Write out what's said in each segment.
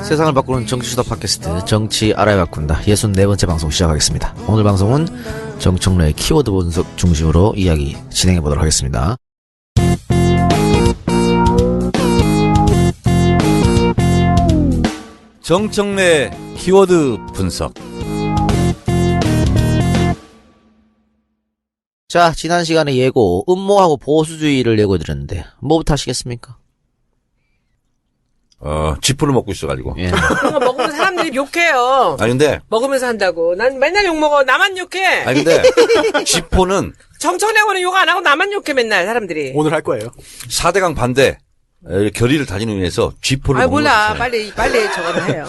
세상을 바꾸는 정치수다 팟캐스트 정치 알아야 바꾼다 64번째 방송 시작하겠습니다. 오늘 방송은 정청래의 키워드 분석 중심으로 이야기 진행해보도록 하겠습니다. 정청래 키워드 분석. 자, 지난 시간에 예고 음모하고 보수주의를 예고해드렸는데 뭐부터 하시겠습니까? 쥐포를 먹고 있어가지고. 예. 그런 거 먹으면 사람들이 욕해요. 아니 근데 먹으면서 한다고. 난 맨날 욕 먹어. 나만 욕해. 아니 근데 쥐포는 정청래하고는 욕 안 하고 나만 욕해 맨날 사람들이. 오늘 할 거예요. 4대강 반대 결의를 다지는 의미에서 쥐포를 아 먹는 몰라. 거잖아요. 빨리 저거를 해요.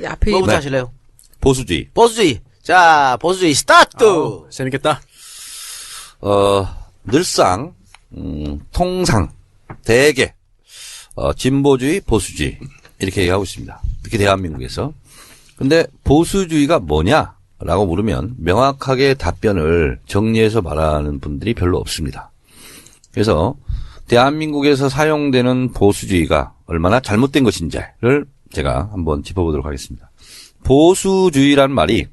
앞에 뭐부터 네. 하실래요? 보수주의. 보수주의. 자, 보수주의 스타트! 재밌겠다. 늘상 통상 대개 진보주의, 보수주의 이렇게 얘기하고 있습니다. 특히 대한민국에서. 근데 보수주의가 뭐냐라고 물으면 명확하게 답변을 정리해서 말하는 분들이 별로 없습니다. 그래서 대한민국에서 사용되는 보수주의가 얼마나 잘못된 것인지를 제가 한번 짚어보도록 하겠습니다. 보수주의란 말이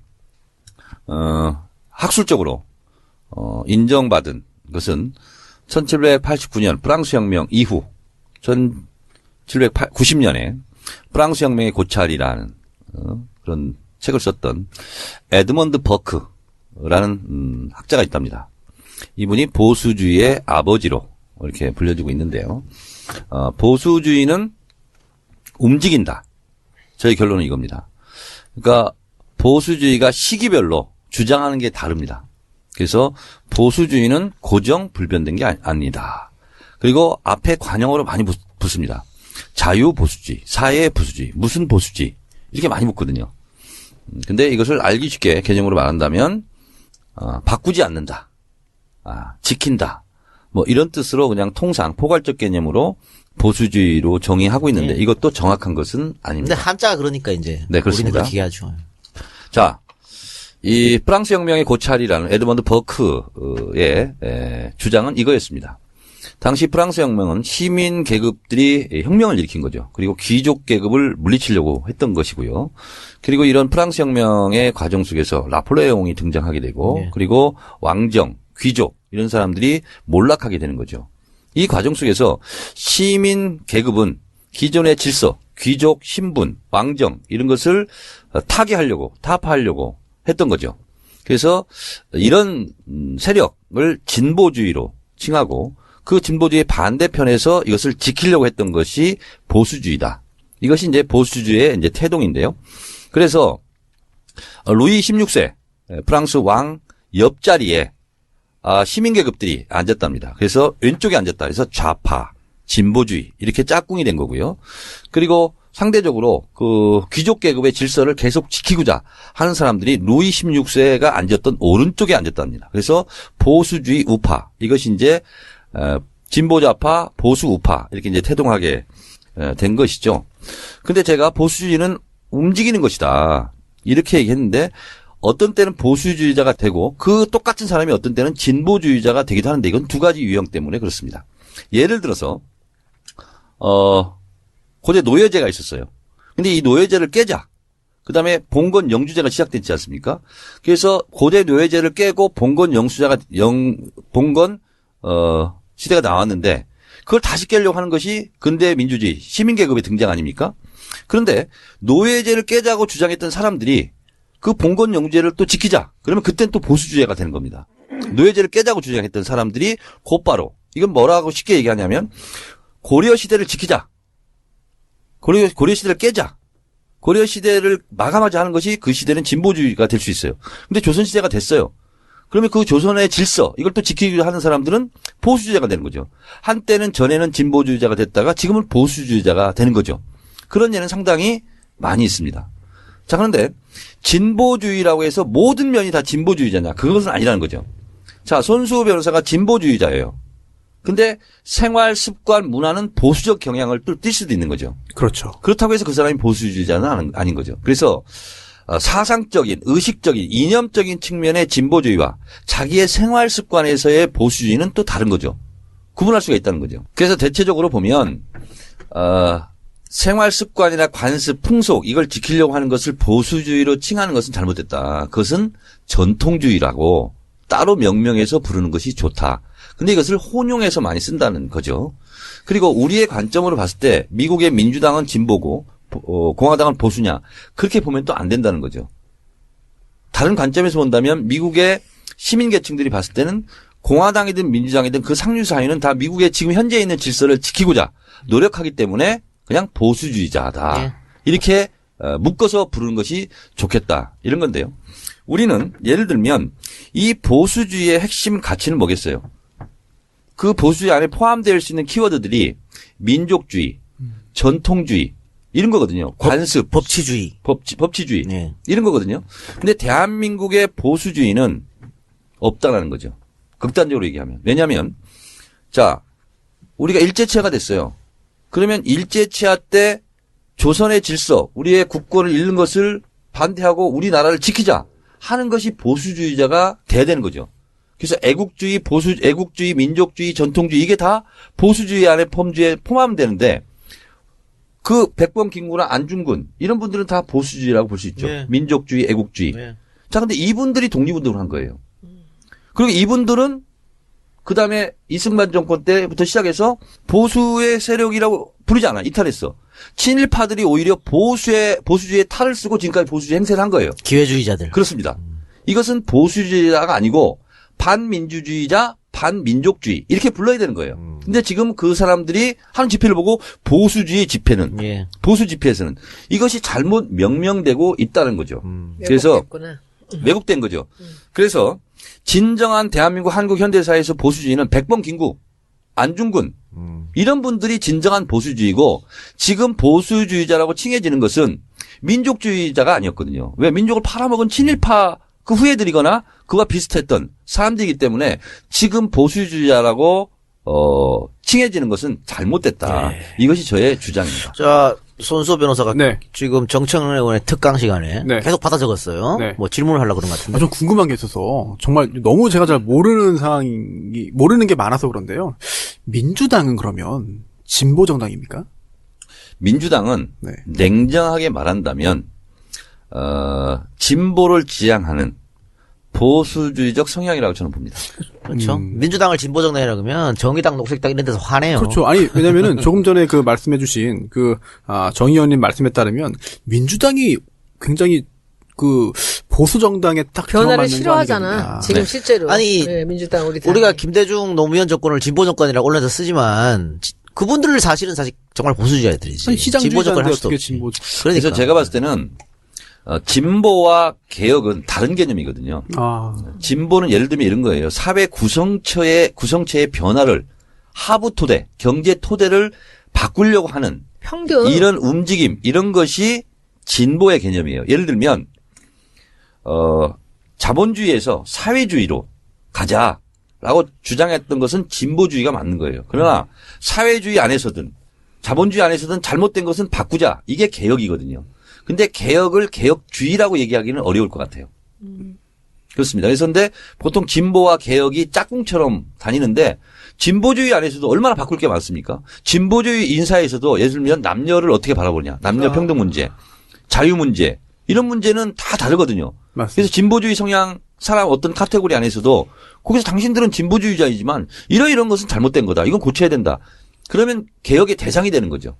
학술적으로 인정받은 것은 1789년 프랑스 혁명 이후 1790년에 프랑스 혁명의 고찰이라는 그런 책을 썼던 에드먼드 버크라는 학자가 있답니다. 이분이 보수주의의 아버지로 이렇게 불려지고 있는데요. 보수주의는 움직인다. 저희 결론은 이겁니다. 그러니까 보수주의가 시기별로 주장하는 게 다릅니다. 그래서 보수주의는 고정 불변된 게 아니다. 그리고 앞에 관용어로 많이 붙습니다. 자유보수주의, 사회보수주의, 무슨 보수주의 이렇게 많이 붙거든요. 근데 이것을 알기 쉽게 개념으로 말한다면 바꾸지 않는다, 지킨다, 뭐 이런 뜻으로 그냥 통상 포괄적 개념으로 보수주의로 정의하고 있는데 이것도 정확한 것은 아닙니다. 근데 한자가 그러니까 이제 네, 그렇습니다. 우리는 그렇게 하죠. 자, 이 프랑스 혁명의 고찰이라는 에드먼드 버크의 주장은 이거였습니다. 당시 프랑스 혁명은 시민 계급들이 혁명을 일으킨 거죠. 그리고 귀족 계급을 물리치려고 했던 것이고요. 그리고 이런 프랑스 혁명의 과정 속에서 나폴레옹이 등장하게 되고 그리고 왕정, 귀족 이런 사람들이 몰락하게 되는 거죠. 이 과정 속에서 시민 계급은 기존의 질서, 귀족, 신분, 왕정 이런 것을 타개하려고, 타파하려고 했던 거죠. 그래서 이런 세력을 진보주의로 칭하고 그 진보주의의 반대편에서 이것을 지키려고 했던 것이 보수주의다. 이것이 이제 보수주의의 이제 태동인데요. 그래서 루이 16세 프랑스 왕 옆자리에 시민 계급들이 앉았답니다. 그래서 왼쪽에 앉았다. 그래서 좌파, 진보주의 이렇게 짝꿍이 된 거고요. 그리고 상대적으로 그 귀족 계급의 질서를 계속 지키고자 하는 사람들이 루이 16세가 앉았던 오른쪽에 앉았답니다. 그래서 보수주의 우파 이것이 이제 진보좌파, 보수우파 이렇게 이제 태동하게 된 것이죠. 근데 제가 보수주의는 움직이는 것이다 이렇게 얘기했는데 어떤 때는 보수주의자가 되고 그 똑같은 사람이 어떤 때는 진보주의자가 되기도 하는데 이건 두 가지 유형 때문에 그렇습니다. 예를 들어서 고대 노예제가 있었어요. 근데 이 노예제를 깨자. 그다음에 봉건 영주제가 시작됐지 않습니까? 그래서 고대 노예제를 깨고 봉건 봉건 시대가 나왔는데 그걸 다시 깨려고 하는 것이 근대 민주주의 시민 계급의 등장 아닙니까? 그런데 노예제를 깨자고 주장했던 사람들이 그 봉건 영주제를 또 지키자. 그러면 그땐 또 보수주의가 되는 겁니다. 노예제를 깨자고 주장했던 사람들이 곧바로 이건 뭐라고 쉽게 얘기하냐면 고려 시대를 지키자. 고려 시대를 깨자. 고려 시대를 마감하자 하는 것이 그 시대는 진보주의가 될 수 있어요. 근데 조선 시대가 됐어요. 그러면 그 조선의 질서 이걸 또 지키려 하는 사람들은 보수주의자가 되는 거죠. 한때는 전에는 진보주의자가 됐다가 지금은 보수주의자가 되는 거죠. 그런 예는 상당히 많이 있습니다. 자, 그런데 진보주의라고 해서 모든 면이 다 진보주의자냐? 그것은 아니라는 거죠. 자, 손수호 변호사가 진보주의자예요. 근데 생활 습관 문화는 보수적 경향을 또 띌 수도 있는 거죠. 그렇죠. 그렇다고 해서 그 사람이 보수주의자는 아닌 거죠. 그래서 사상적인, 의식적인, 이념적인 측면의 진보주의와 자기의 생활 습관에서의 보수주의는 또 다른 거죠. 구분할 수가 있다는 거죠. 그래서 대체적으로 보면 생활 습관이나 관습, 풍속 이걸 지키려고 하는 것을 보수주의로 칭하는 것은 잘못됐다. 그것은 전통주의라고 따로 명명해서 부르는 것이 좋다. 근데 이것을 혼용해서 많이 쓴다는 거죠. 그리고 우리의 관점으로 봤을 때 미국의 민주당은 진보고 공화당은 보수냐 그렇게 보면 또 안 된다는 거죠. 다른 관점에서 본다면 미국의 시민계층들이 봤을 때는 공화당이든 민주당이든 그 상류 사회는 다 미국의 지금 현재 있는 질서를 지키고자 노력하기 때문에 그냥 보수주의자다. 네. 이렇게 묶어서 부르는 것이 좋겠다. 이런 건데요. 우리는 예를 들면 이 보수주의의 핵심 가치는 뭐겠어요? 그 보수주의 안에 포함되어 수 있는 키워드들이 민족주의, 전통주의 이런 거거든요. 관습, 법치주의. 법치주의 네. 이런 거거든요. 근데 대한민국의 보수주의는 없다라는 거죠. 극단적으로 얘기하면. 왜냐하면 자 우리가 일제치하가 됐어요. 그러면 일제치하 때 조선의 질서, 우리의 국권을 잃는 것을 반대하고 우리나라를 지키자 하는 것이 보수주의자가 돼야 되는 거죠. 그래서 애국주의, 애국주의, 민족주의, 전통주의 이게 다 보수주의 안에 포함되는데 그 백범 김구나 안중근 이런 분들은 다 보수주의라고 볼 수 있죠. 네. 민족주의, 애국주의. 네. 자, 근데 이분들이 독립운동을 한 거예요. 그리고 이분들은 그 다음에 이승만 정권 때부터 시작해서 보수의 세력이라고 부르지 않아. 이탈했어. 친일파들이 오히려 보수주의의 탈을 쓰고 지금까지 보수주의 행세를 한 거예요. 기회주의자들. 그렇습니다. 이것은 보수주의자가 아니고 반민주주의자, 반민족주의 이렇게 불러야 되는 거예요. 근데 지금 그 사람들이 하는 집회를 보고 보수주의 집회는 예. 보수 집회에서는 이것이 잘못 명명되고 있다는 거죠. 그래서 왜곡됐구나. 왜곡된 거죠. 그래서 진정한 대한민국 한국 현대사에서 보수주의는 백범 김구, 안중근 이런 분들이 진정한 보수주의고 지금 보수주의자라고 칭해지는 것은 민족주의자가 아니었거든요. 왜 민족을 팔아먹은 친일파 그 후예들이거나 그와 비슷했던 사람들이기 때문에 지금 보수주의자라고 칭해지는 것은 잘못됐다. 네. 이것이 저의 주장입니다. 자, 손수호 변호사가 네. 지금 정청래 의원의 특강 시간에 네. 계속 받아 적었어요. 네. 뭐 질문을 하려고 그런 것 같은데. 좀 궁금한 게 있어서 정말 너무 제가 잘 모르는 모르는 게 많아서 그런데요. 민주당은 그러면 진보 정당입니까? 민주당은 네. 냉정하게 말한다면 진보를 지향하는 보수주의적 성향이라고 저는 봅니다. 그렇죠. 민주당을 진보 정당이라고 하면 정의당, 녹색당 이런 데서 화내요. 그렇죠. 아니 왜냐면은 조금 전에 그 말씀해주신 정 의원님 말씀에 따르면 민주당이 굉장히 그 보수 정당에 딱 변화를 들어맞는 거 싫어하잖아. 아니겠느냐. 지금 네. 실제로. 아니, 네, 민주당 우리 우리가 당이. 김대중 노무현 정권을 진보 정권이라고 언론에서 쓰지만 그분들을 사실은 정말 보수주의자들이지. 아니, 진보 정권을 시장주의자인데 할 수도 어떻게 없지. 진보? 그러니까. 그래서 제가 봤을 때는 진보와 개혁은 다른 개념이거든요. 진보는 예를 들면 이런 거예요. 사회 구성체의 변화를 하부 토대, 경제 토대를 바꾸려고 하는 평등. 이런 움직임, 이런 것이 진보의 개념이에요. 예를 들면 자본주의에서 사회주의로 가자라고 주장했던 것은 진보주의가 맞는 거예요. 그러나 사회주의 안에서든 자본주의 안에서든 잘못된 것은 바꾸자. 이게 개혁이거든요. 근데 개혁을 개혁주의라고 얘기하기는 어려울 것 같아요. 그렇습니다. 그래서 근데 보통 진보와 개혁이 짝꿍처럼 다니는데 진보주의 안에서도 얼마나 바꿀 게 많습니까? 진보주의 인사에서도 예를 들면 남녀를 어떻게 바라보냐. 남녀 평등 문제, 자유 문제 이런 문제는 다 다르거든요. 맞습니다. 그래서 진보주의 성향 사람 어떤 카테고리 안에서도 거기서 당신들은 진보주의자이지만 이런 것은 잘못된 거다. 이건 고쳐야 된다. 그러면 개혁의 대상이 되는 거죠.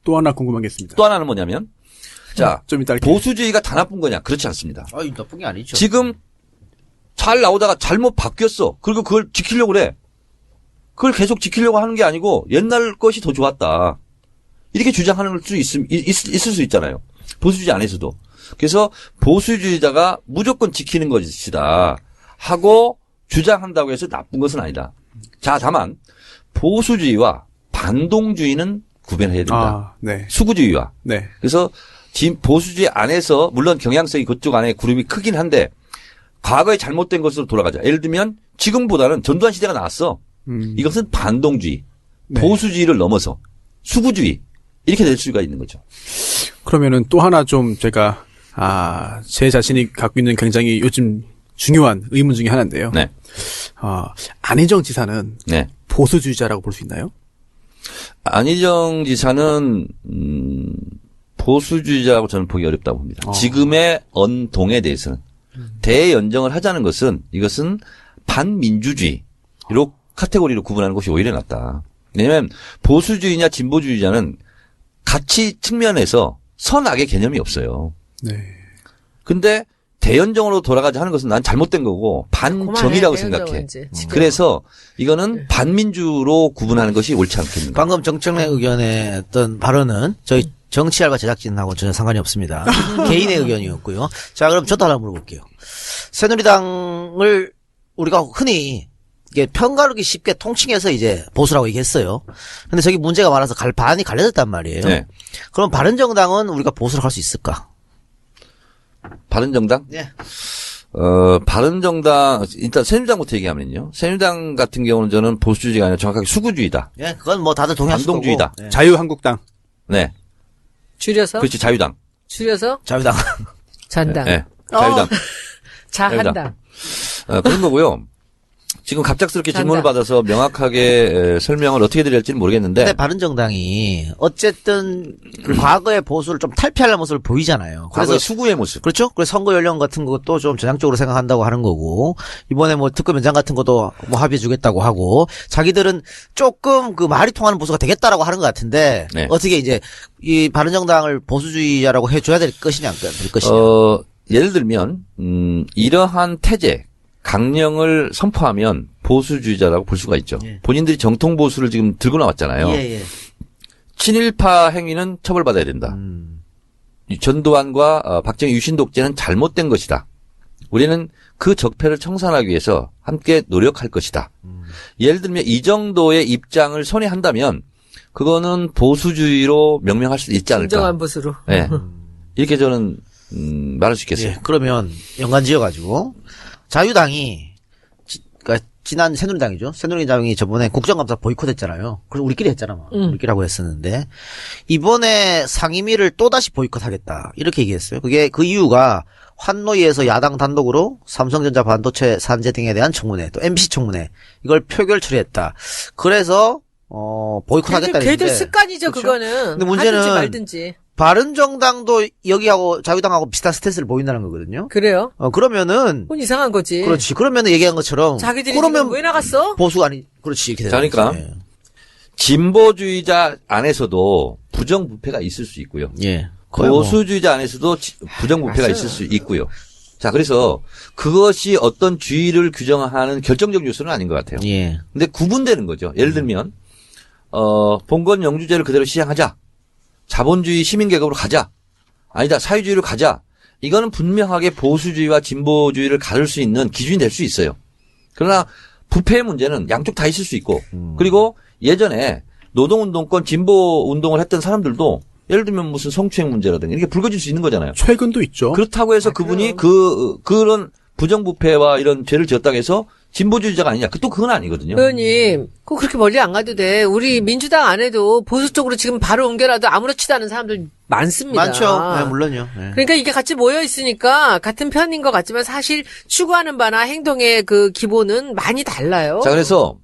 또 하나 궁금한 게 있습니다. 또 하나는 뭐냐면 자, 좀 이따 이렇게. 보수주의가 다 나쁜 거냐? 그렇지 않습니다. 나쁜 게 아니죠. 지금 잘 나오다가 잘못 바뀌었어. 그리고 그걸 지키려고 그래. 그걸 계속 지키려고 하는 게 아니고 옛날 것이 더 좋았다. 이렇게 주장하는 수 있을 수 있잖아요. 보수주의 안에서도. 그래서 보수주의자가 무조건 지키는 것이다 하고 주장한다고 해서 나쁜 것은 아니다. 자, 다만 보수주의와 반동주의는 구별해야 된다. 네. 수구주의와. 네. 그래서 지금 보수주의 안에서 물론 경향성이 그쪽 안에 그룹이 크긴 한데 과거에 잘못된 것으로 돌아가자. 예를 들면 지금보다는 전두환 시대가 나왔어. 이것은 반동주의, 네. 보수주의를 넘어서 수구주의 이렇게 될 수가 있는 거죠. 그러면은 또 하나 좀 제가 제 자신이 갖고 있는 굉장히 요즘 중요한 의문 중에 하나인데요. 네. 안희정 지사는 네. 보수주의자라고 볼 수 있나요? 안희정 지사는 보수주의자라고 저는 보기 어렵다고 봅니다. 지금의 언동에 대해서는 대연정을 하자는 것은 이것은 반민주주의로 카테고리로 구분하는 것이 오히려 낫다. 왜냐하면 보수주의냐 진보주의자는 가치 측면에서 선악의 개념이 없어요. 네. 근데 대연정으로 돌아가자 하는 것은 난 잘못된 거고 반정이라고 생각해. 그래서 이거는 반민주로 구분하는 것이 옳지 않겠는가. 방금 정청래 의견의 어떤 발언은 저희 정치알바 제작진하고 전혀 상관이 없습니다. 개인의 의견이었고요. 자, 그럼 저도 하나 물어볼게요. 새누리당을 우리가 흔히 이게 편가르기 쉽게 통칭해서 이제 보수라고 얘기했어요. 근데 저기 문제가 많아서 반이 갈려졌단 말이에요. 네. 그럼 바른정당은 우리가 보수를 할 수 있을까? 바른정당? 네. 바른정당, 일단 새누리당부터 얘기하면요. 새누리당 같은 경우는 저는 보수주의가 아니라 정확하게 수구주의다. 예, 그건 뭐 다들 동의하실 거고. 반동주의다. 예. 자유한국당. 네. 줄여서? 그렇지, 자유당. 줄여서? 자유당. 잔당. 네. 자유당. 자한당. 그런 거고요. 지금 갑작스럽게 잔당. 질문을 받아서 명확하게 설명을 어떻게 드려야 할지는 모르겠는데. 근데 바른정당이 어쨌든 과거의 보수를 좀 탈피하려는 모습을 보이잖아요. 그래서 그래서 수구의 모습. 그렇죠? 그래서 선거 연령 같은 것도 좀 전향적으로 생각한다고 하는 거고, 이번에 뭐 특검 연장 같은 것도 뭐 합의해 주겠다고 하고, 자기들은 조금 그 말이 통하는 보수가 되겠다라고 하는 것 같은데, 네. 어떻게 이제 이 바른정당을 보수주의자라고 해줘야 될 것이냐, 안 될 것이냐. 예를 들면, 이러한 태제, 강령을 선포하면 보수주의자라고 볼 수가 있죠. 예. 본인들이 정통 보수를 지금 들고 나왔잖아요. 예. 친일파 행위는 처벌받아야 된다. 이 전두환과 박정희 유신 독재는 잘못된 것이다. 우리는 그 적폐를 청산하기 위해서 함께 노력할 것이다. 예를 들면 이 정도의 입장을 선회한다면 그거는 보수주의로 명명할 수 있지 않을까. 진정한 보수로. 네. 이렇게 저는 말할 수 있겠어요. 예, 그러면 연관지어가지고, 자유당이, 그러니까 지난 새누리당이죠. 새누리당이 저번에 국정감사 보이콧했잖아요. 그래서 우리끼리 했잖아. 우리끼리 하고 했었는데, 이번에 상임위를 또다시 보이콧하겠다. 이렇게 얘기했어요. 그게 그 이유가 환노위에서 야당 단독으로 삼성전자 반도체 산재 등에 대한 청문회, 또 MBC 청문회, 이걸 표결 처리했다. 그래서, 보이콧하겠다. 걔들 습관이죠, 그렇죠? 그거는. 근데 문제는 하든지 말든지. 바른정당도 여기하고 자유당하고 비슷한 스탠스를 보인다는 거거든요. 그래요? 그러면은, 그건 이상한 거지. 그렇지. 그러면은 얘기한 것처럼. 자기들이 그러면 지금 왜 나갔어? 보수가 아니, 그렇지. 이렇게 되는 그러니까 거지. 진보주의자 안에서도 부정부패가 있을 수 있고요. 예. 거의 뭐. 보수주의자 안에서도 부정부패가 있을 수 있고요. 자, 그래서 그것이 어떤 주의를 규정하는 결정적 요소는 아닌 것 같아요. 예. 근데 구분되는 거죠. 예를 들면, 봉건 영주제를 그대로 시행하자. 자본주의 시민계급으로 가자. 아니다, 사회주의로 가자. 이거는 분명하게 보수주의와 진보주의를 가를 수 있는 기준이 될 수 있어요. 그러나 부패의 문제는 양쪽 다 있을 수 있고, 그리고 예전에 노동운동권 진보운동을 했던 사람들도 예를 들면 무슨 성추행 문제라든가 이렇게 불거질 수 있는 거잖아요. 최근도 있죠. 그렇다고 해서 그분이 그런 부정부패와 이런 죄를 지었다고 해서 진보주의자가 아니냐. 또 그건 아니거든요. 의원님, 꼭 그렇게 멀리 안 가도 돼. 우리 민주당 안에도 보수 쪽으로 지금 바로 옮겨라도 아무렇지도 않은 사람들 많습니다. 많죠. 네, 물론요. 네. 그러니까 이게 같이 모여 있으니까 같은 편인 것 같지만 사실 추구하는 바나 행동의 그 기본은 많이 달라요. 자, 그래서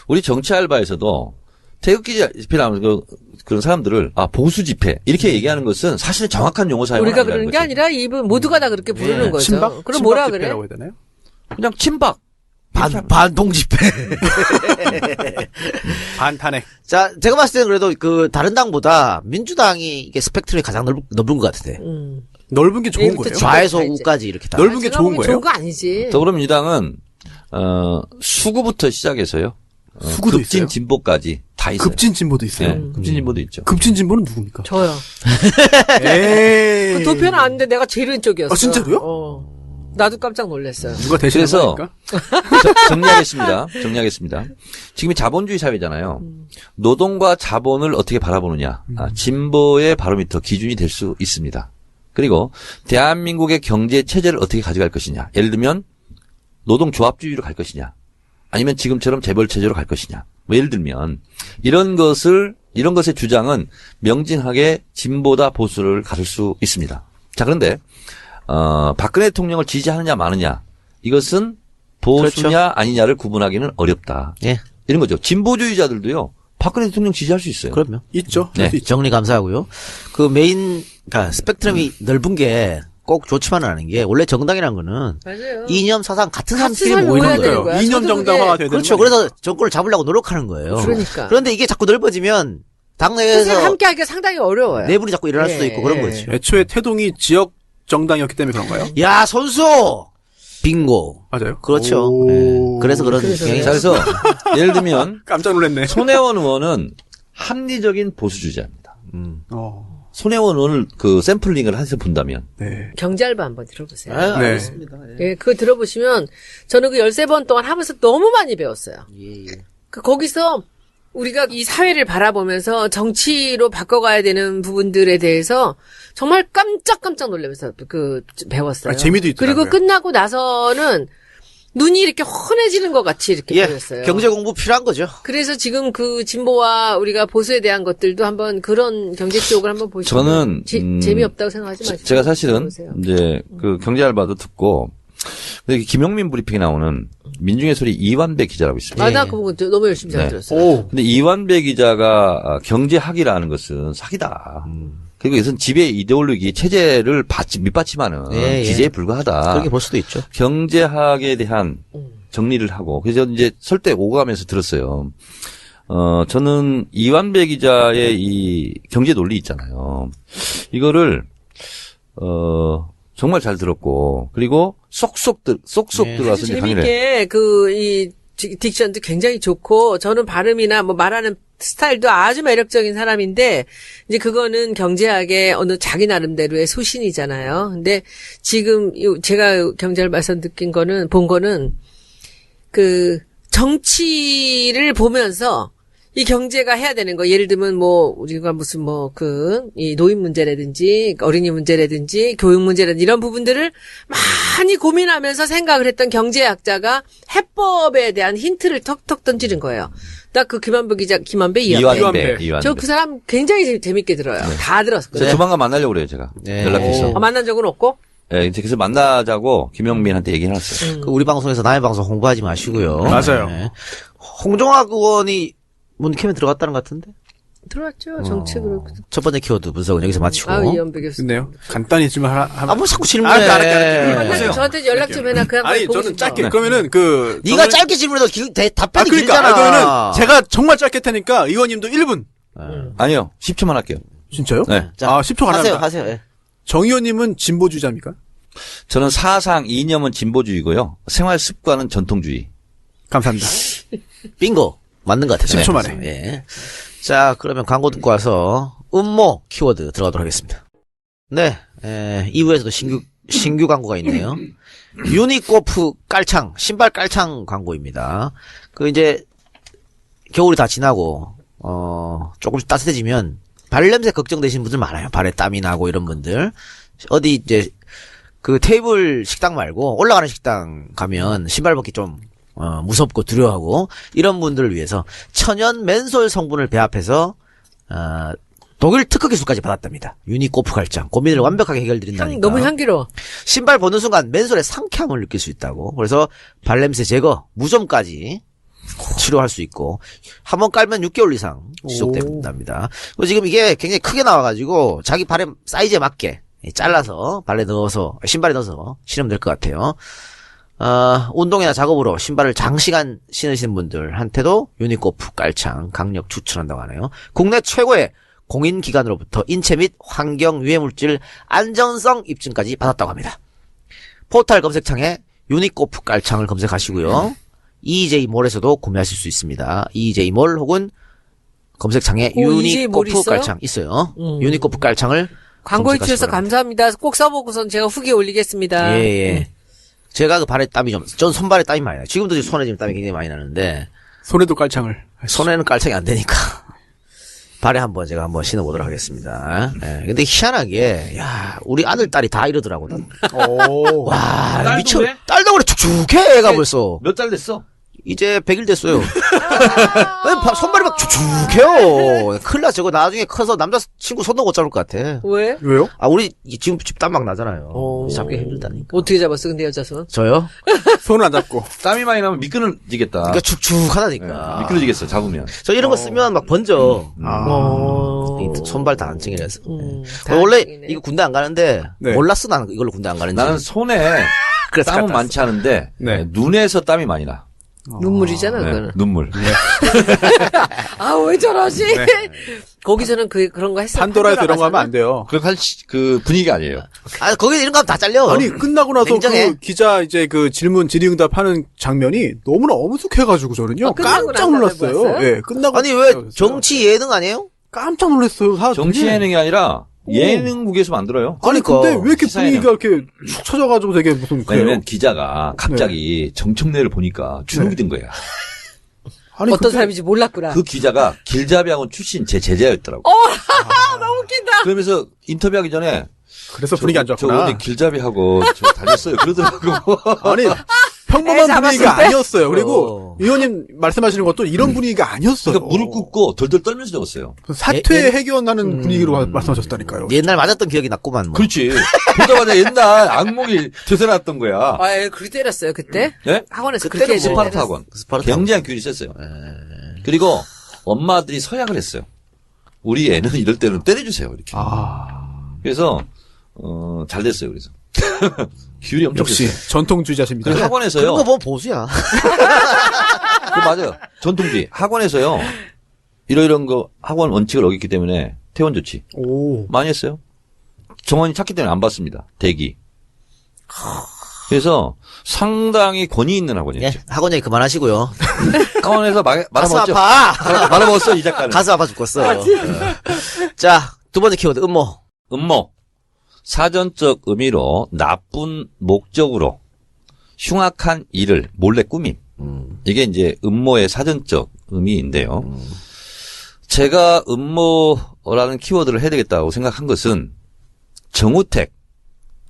우리 정치 알바에서도 태극기 집회 나오는 그런 사람들을 보수 집회 이렇게 얘기하는 것은 사실은 정확한 용어 사용은 우리가 아니라는 그러는 게 거죠. 아니라 이분 모두가 다 그렇게 부르는 거죠. 친박? 그럼 뭐라 그래? 집회라고 해야 되나요? 그냥 친박. 반동 집회. 반탄핵. 자, 제가 봤을 때는 그래도 그 다른 당보다 민주당이 이게 스펙트럼이 가장 넓은 것 같은데. 넓은 게 좋은 내일부터 거예요? 좌에서 알지. 우까지 이렇게 다. 넓은 게 좋은 거예요? 좋은 거 아니지. 더불어민주당은 수구부터 시작해서요. 수구도 급진 있어요? 진보까지 다 있어요. 급진 진보도 있어요. 네, 급진 진보도 있죠. 급진 진보는 누굽니까? 저요. 에이. 그 도표는 아는데 내가 제일 왼쪽이었어. 아, 진짜로요? 나도 깜짝 놀랐어요. 누가 대신한 그래서 거니까? 정리하겠습니다. 지금이 자본주의 사회잖아요. 노동과 자본을 어떻게 바라보느냐. 진보의 바로미터 기준이 될 수 있습니다. 그리고 대한민국의 경제 체제를 어떻게 가져갈 것이냐. 예를 들면 노동조합주의로 갈 것이냐. 아니면 지금처럼 재벌 체제로 갈 것이냐. 뭐 예를 들면 이런 것의 주장은 명징하게 진보다 보수를 가를 수 있습니다. 자, 그런데 박근혜 대통령을 지지하느냐 마느냐 이것은 보수냐 그렇죠. 아니냐를 구분하기는 어렵다. 예. 이런 거죠. 진보주의자들도요. 박근혜 대통령 지지할 수 있어요. 그럼요. 있죠. 네. 있죠. 정리 감사하고요. 그 메인 그러니까 스펙트럼이 넓은 게 꼭 좋지만은 않은 게 원래 정당이라는 거는 맞아요. 이념 사상 같은 사람끼리 사람이 모이는 모여야 되는 거예요. 거야. 이념 저도 정당화가 그게- 돼야 되는 그렇죠. 거예요. 그래서 정권을 잡으려고 노력하는 거예요. 그러니까. 그런데 이게 자꾸 넓어지면 사실 당내에서 함께하기가 상당히 어려워요. 내분이 자꾸 일어날 수도 예, 있고 그런 예. 거죠. 애초에 태동이 지역 정당이었기 때문에 그런가요? 야 선수 빙고. 맞아요. 그렇죠. 오. 예. 그래서 그런 그래서 경향이 자, 그래서 예를 들면 깜짝 놀랐네. 손혜원 의원은 합리적인 보수주의자입니다. 손혜원 의원을 그 샘플링을 해서 본다면 네. 경제알바 한번 들어보세요. 아, 네. 알겠습니다. 예. 예, 그거 들어보시면 저는 그 13번 동안 하면서 너무 많이 배웠어요. 예, 예. 거기서 우리가 이 사회를 바라보면서 정치로 바꿔가야 되는 부분들에 대해서 정말 깜짝깜짝 놀라면서 배웠어요. 아, 재미도 있더라고요. 그리고 끝나고 나서는 눈이 이렇게 환해지는 것 같이 이렇게 예, 보였어요. 경제 공부 필요한 거죠. 그래서 지금 그 진보와 우리가 보수에 대한 것들도 한번 그런 경제 쪽을 한번 보시면 저는, 재미없다고 생각하지 마시고 제가 사실은 보세요. 이제 그 경제 알바도 듣고 근데 김용민 브리핑에 나오는 민중의 소리 이완배 기자라고 있습니다. 아, 나 그거 너무 열심히 잘 네. 들었어요. 오. 근데 이완배 기자가 경제학이라는 것은 사기다. 그리고 이것은 지배 이데올로기 체제를 밑받침하는 예, 예. 기제에 불과하다. 그렇게 볼 수도 있죠. 경제학에 대한 정리를 하고 그래서 이제 설때 오가면서 들었어요. 저는 이완배 기자의 이 경제 논리 있잖아요. 이거를 정말 잘 들었고 그리고 쏙쏙 네. 들어가서 이제 강의를 해. 재밌게 이 딕션도 굉장히 좋고 저는 발음이나 뭐 말하는 스타일도 아주 매력적인 사람인데 이제 그거는 경제학의 어느 자기 나름대로의 소신이잖아요. 근데 지금 제가 경제를 봐서 느낀 거는 본 거는 그 정치를 보면서 이 경제가 해야 되는 거 예를 들면 뭐 우리가 무슨 이 노인 문제라든지 어린이 문제라든지 교육 문제라든지 이런 부분들을 많이 고민하면서 생각을 했던 경제학자가 해법에 대한 힌트를 턱턱 던지는 거예요. 딱 그 김한배 이완배. 저 그 사람 굉장히 재밌게 들어요. 다 들었거든요. 제가 조만간 만나려고 그래요, 제가. 네. 연락해서. 만난 적은 없고 예, 이제 그래서 만나자고 김영민한테 얘기를 해놨어요. 그 우리 방송에서 남의 방송 홍보하지 마시고요. 맞아요. 네. 홍종학 의원이 문캠에 들어갔다는 것 같은데? 들어왔죠. 정책으로. 첫 번째 키워드 분석은 여기서 마치고. 이현배 교수. 근데요. 간단히 좀 하나. 뭐 자꾸 질문해. 알았어요. 저한테 연락 좀 해놔. 그 아니, 저는 짧게. 그러면은 네가 짧게 질문해도 답변이 그러니까. 길잖아. 그러면은 제가 정말 짧게 테니까 의원님도 1분. 아니요, 10초만 할게요. 진짜요? 네. 자, 10초 가능합니다. 하세요. 예. 정 의원님은 진보주의자입니까? 저는 사상, 이념은 진보주의고요. 생활 습관은 전통주의. 감사합니다. 빙고. 맞는 것 같아요. 10초 만에. 예. 자, 그러면 광고 듣고 와서 음모 키워드 들어가도록 하겠습니다. 네. 2부에서도 신규 광고가 있네요. 유니코프 깔창, 신발 깔창 광고입니다. 이제 겨울이 다 지나고 조금씩 따뜻해지면 발냄새 걱정되시는 분들 많아요. 발에 땀이 나고 이런 분들. 어디 이제 그 테이블 식당 말고 올라가는 식당 가면 신발 벗기 좀 무섭고 두려워하고 이런 분들을 위해서 천연 맨솔 성분을 배합해서 독일 특허 기술까지 받았답니다. 유니코프 깔창. 고민을 완벽하게 해결드린다니까. 너무 향기로워. 신발 벗는 순간 맨솔의 상쾌함을 느낄 수 있다고. 그래서 발냄새 제거, 무좀까지 치료할 수 있고 한번 깔면 6개월 이상 지속된답니다. 지금 이게 굉장히 크게 나와가지고 자기 발의 사이즈에 맞게 잘라서 신발에 넣어서 신으면 될 것 같아요. 운동이나 작업으로 신발을 장시간 신으시는 분들한테도 유니코프 깔창 강력 추천한다고 하네요. 국내 최고의 공인기관으로부터 인체 및 환경 유해물질 안전성 입증까지 받았다고 합니다. 포털 검색창에 유니코프 깔창을 검색하시고요. EJ몰에서도 구매하실 수 있습니다. EJ몰 혹은 검색창에 EJ몰 유니코프 깔창 있어요. 유니코프 깔창을 광고해 주셔서 감사합니다. 꼭 써보고선 제가 후기에 올리겠습니다. 예. 제가 그 발에 땀이 전 손발에 땀이 많이 나요. 지금도 손에 지금 땀이 굉장히 많이 나는데 손에도 깔창을. 손에는 깔창이 안 되니까 발에 제가 한번 신어보도록 하겠습니다. 예. 근데 희한하게 우리 아들 딸이 다 이러더라고. 오. 와 딸도 미쳐. 그래? 딸도 그래 축축해 애가 벌써. 몇 달 됐어? 이제 100일 됐어요. 손발이 막 축축해요. 큰일 나, 저거 나중에 커서 남자친구 손도 못 잡을 것 같아. 왜? 왜요? 우리 지금 집 땀 막 나잖아요. 오. 잡기 힘들다니까. 어떻게 잡았어, 근데 여자 손? 저요? 손을 안 잡고. 땀이 많이 나면 미끄러지겠다. 그러니까 축축하다니까. 미끄러지겠어, 잡으면. 저 이런 거 쓰면 막 번져. 이 손발 다한증이라서. 원래 다행이네. 이거 군대 안 가는데 네. 몰랐어 나는 이걸로 군대 안 가는지. 나는 손에 그래서 땀은 갔다 많지 않은데 네. 눈에서 땀이 많이 나. 눈물이잖아, 네, 그거는. 눈물. 아, 왜 저러지? 네. 거기서는 그런 거 했어. 판도라에서 이런 거 하면 안 돼요. 그 분위기가 아니에요. 아 거기 이런 거 하면 다 잘려. 아니 끝나고 나서 냉정해. 그 기자 이제 그 질문 질의응답하는 장면이 너무나 엄숙해가지고 저는요 끝나고 깜짝 난 놀랐어요. 다음에 예, 끝나고 아니 왜 정치 예능 아니에요? 깜짝 놀랐어요. 사람들이. 정치 예능이 아니라 예능국에서 만들어요. 아니 그러니까. 근데 왜 이렇게 시사예능. 분위기가 이렇게 축 처져가지고 되게 무슨 그래요? 왜냐면 기자가 갑자기 정청래를 보니까 주눅이 든 거야. 아니 어떤 근데 사람인지 몰랐구나. 그 기자가 길잡이학원 출신 제 제자였더라고. 너무 웃긴다. 그러면서 인터뷰하기 전에 그래서 분위기 안 저 좋았구나. 어디 길잡이하고 저 다녔어요. 그러더라고. 아니 애 평범한 잡았을 분위기가 때? 아니었어요. 그리고 의원님 말씀하시는 것도 이런 분위기가 아니었어요. 그러니까 무릎 꿇고 덜덜 떨면서 적었어요. 사퇴 해결하는 분위기로 말씀하셨다니까요. 옛날 맞았던 기억이 났구만. 뭐. 그렇지. 보자마자 옛날 악몽이 되새났던 거야. 아, 예, 그렇게 때렸어요, 그때? 네? 학원에서 그때는 그렇게 뭐 스파르타 학원. 스파르타. 굉장히 균이 셌어요. 그리고 엄마들이 서약을 했어요. 우리 애는 이럴 때는 때려주세요. 이렇게. 그래서 잘 됐어요. 그래서 귤이 엄청 역시 셌어요. 전통주의자십니다. 그리고 학원에서요. 그런 거 보면 보수야. 그 맞아요. 전통주의. 학원에서요. 이런 거 학원 원칙을 어겼기 때문에 퇴원 조치 오. 많이 했어요. 정원이 찾기 때문에 안 받습니다. 대기. 그래서 상당히 권위 있는 예, 학원이었죠. 학원 얘기 그만하시고요. 학원에서 가슴 말아먹었죠. 아파. 말아먹었어 이 작가는. 가슴 아파 죽겠어. 자, 두 번째 키워드 음모. 음모. 사전적 의미로 나쁜 목적으로 흉악한 일을 몰래 꾸밈. 이게 이제 음모의 사전적 의미인데요. 제가 음모라는 키워드를 해야 되겠다고 생각한 것은 정우택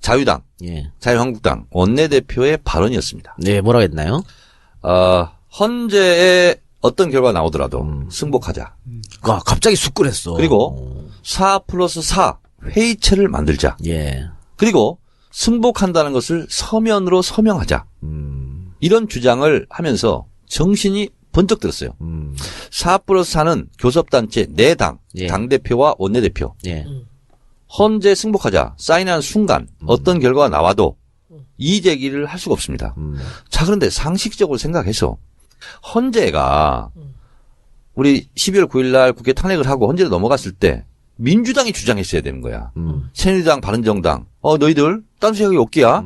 자유당, 예. 자유한국당 원내대표의 발언이었습니다. 네, 뭐라고 했나요? 헌재에 어떤 결과가 나오더라도 승복하자. 아, 갑자기 숙근했어. 그리고 4+4 회의체를 만들자. 예. 그리고 승복한다는 것을 서면으로 서명하자. 이런 주장을 하면서 정신이 번쩍 들었어요. 4+4는 교섭단체 4당, 예. 당대표와 원내대표. 예. 헌재 승복하자 사인하는 순간 어떤 결과가 나와도 이의 제기를 할 수가 없습니다. 자, 그런데 상식적으로 생각해서 헌재가 우리 12월 9일 날 국회 탄핵을 하고 헌재로 넘어갔을 때 민주당이 주장했어야 되는 거야. 새누리당, 바른정당. 너희들 딴소리하기 없기야.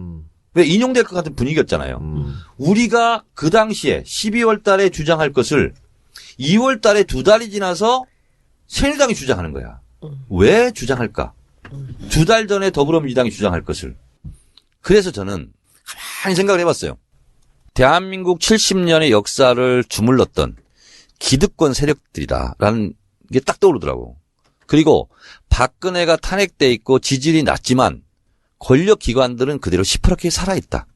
왜 인용될 것 같은 분위기였잖아요. 우리가 그 당시에 12월 달에 주장할 것을 2월 달에 2달이 지나서 새누리당이 주장하는 거야. 왜 주장할까? 2달 전에 더불어민주당이 주장할 것을. 그래서 저는 가만히 생각을 해봤어요. 대한민국 70년의 역사를 주물렀던 기득권 세력들이다라는 게 딱 떠오르더라고. 그리고 박근혜가 탄핵돼 있고 지지율이 낮지만 권력기관들은 그대로 시퍼렇게 살아있다.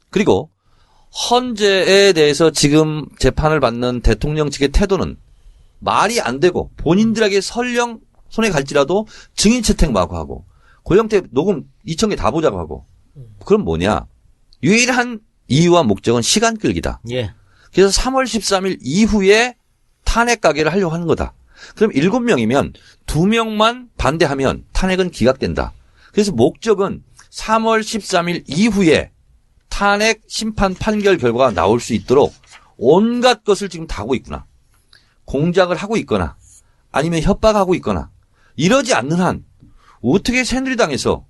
그리고 헌재에 대해서 지금 재판을 받는 대통령 측의 태도는 말이 안 되고 본인들에게 설령 손에 갈지라도 증인 채택 마구 하고 고영태 녹음 2,000개 다 보자고 하고 그럼 뭐냐. 유일한 이유와 목적은 시간 끌기다. 예. 그래서 3월 13일 이후에 탄핵 가결을 하려고 하는 거다. 그럼 7명이면 2명만 반대하면 탄핵은 기각된다. 그래서 목적은 3월 13일 이후에 탄핵 심판 판결 결과가 나올 수 있도록 온갖 것을 지금 다 하고 있구나. 공작을 하고 있거나 아니면 협박하고 있거나 이러지 않는 한 어떻게 새누리당에서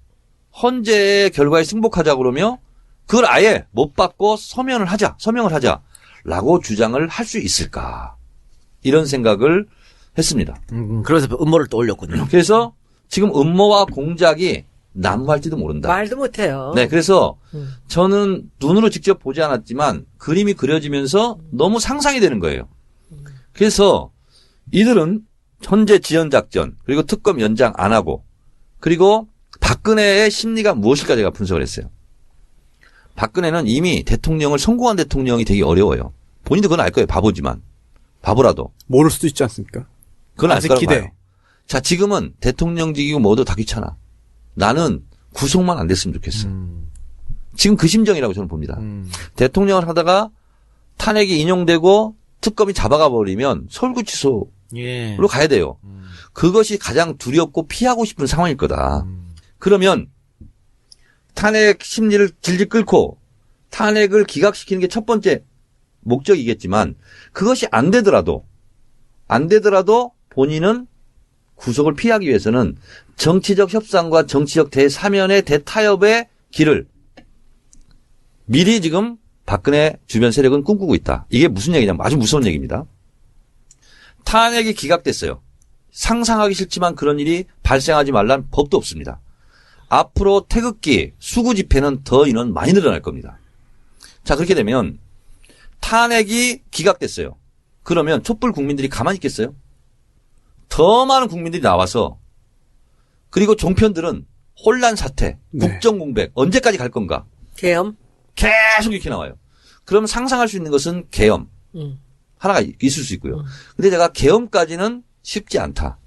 헌재의 결과에 승복하자 그러며 그걸 아예 못 받고 서명을 하자라고 주장을 할 수 있을까. 이런 생각을 했습니다. 그래서 음모를 또 올렸군요. 그래서 지금 음모와 공작이 난무할지도 모른다. 말도 못해요. 네, 그래서 저는 눈으로 직접 보지 않았지만 그림이 그려지면서 너무 상상이 되는 거예요. 그래서 이들은 현재 지연작전 그리고 특검 연장 안 하고 그리고 박근혜의 심리가 무엇일까 제가 분석을 했어요. 박근혜는 이미 대통령을 성공한 대통령이 되기 어려워요. 본인도 그건 알 거예요. 바보지만. 바보라도. 모를 수도 있지 않습니까? 그건 알 아직 거라고 기대. 봐요. 자, 지금은 대통령직이고 뭐도 다 귀찮아. 나는 구속만 안 됐으면 좋겠어. 지금 그 심정이라고 저는 봅니다. 대통령을 하다가 탄핵이 인용되고 특검이 잡아가 버리면 서울구치소로 예. 가야 돼요. 그것이 가장 두렵고 피하고 싶은 상황일 거다. 그러면 탄핵 심리를 질질 끌고 탄핵을 기각시키는 게 첫 번째 목적이겠지만 그것이 안 되더라도 본인은 구속을 피하기 위해서는 정치적 협상과 정치적 대사면의 대타협의 길을 미리 지금 박근혜 주변 세력은 꿈꾸고 있다. 이게 무슨 얘기냐면 아주 무서운 얘기입니다. 탄핵이 기각됐어요. 상상하기 싫지만 그런 일이 발생하지 말란 법도 없습니다. 앞으로 태극기, 수구 집회는 더 인원 많이 늘어날 겁니다. 자, 그렇게 되면 탄핵이 기각됐어요. 그러면 촛불 국민들이 가만히 있겠어요? 더 많은 국민들이 나와서 그리고 종편들은 혼란 사태, 네. 국정 공백 언제까지 갈 건가? 계엄. 계속 이렇게 나와요. 그럼 상상할 수 있는 것은 계엄. 하나가 있을 수 있고요. 근데 제가 계엄까지는 쉽지 않다.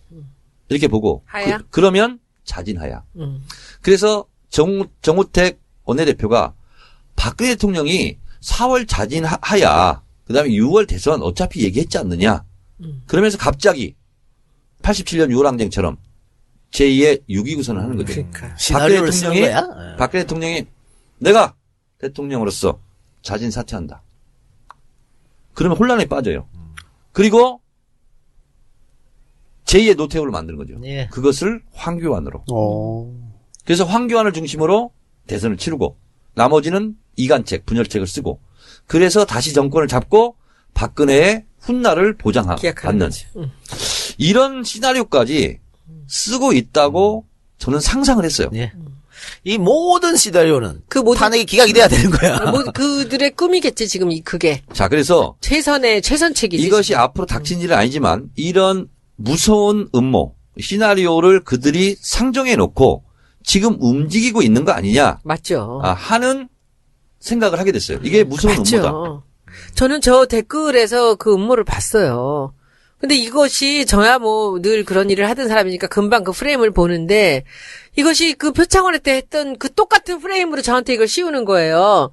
이렇게 보고. 하야? 그러면 자진하야. 그래서 정우택 원내대표가 박근혜 대통령이 4월 자진하야. 그다음에 6월 대선 어차피 얘기했지 않느냐. 그러면서 갑자기 87년 6월 항쟁처럼 제2의 6.29선을 하는 거죠. 그러니까. 시나리오를 쓰는 거야? 박근혜 대통령이 내가 대통령으로서 자진 사퇴한다. 그러면 혼란에 빠져요. 그리고 제2의 노태우를 만드는 거죠. 예. 그것을 황교안으로. 어. 그래서 황교안을 중심으로 대선을 치르고 나머지는 이간책, 분열책을 쓰고 그래서 다시 정권을 잡고 박근혜의 훗날을 보장받는 이런 시나리오까지 쓰고 있다고 저는 상상을 했어요. 예. 이 모든 시나리오는 그 모든- 탄핵이 기각이 돼야 되는 거야. 뭐 그들의 꿈이겠지 지금 그게 자, 그래서 최선책이지. 이것이 앞으로 닥친 일은 아니지만 이런 무서운 음모, 시나리오를 그들이 상정해 놓고 지금 움직이고 있는 거 아니냐 맞죠. 하는 생각을 하게 됐어요. 이게 무서운 음모다. 맞죠. 저는 저 댓글에서 그 음모를 봤어요. 근데 이것이 저야 뭐 늘 그런 일을 하던 사람이니까 금방 그 프레임을 보는데 이것이 그 표창원 때 했던 그 똑같은 프레임으로 저한테 이걸 씌우는 거예요.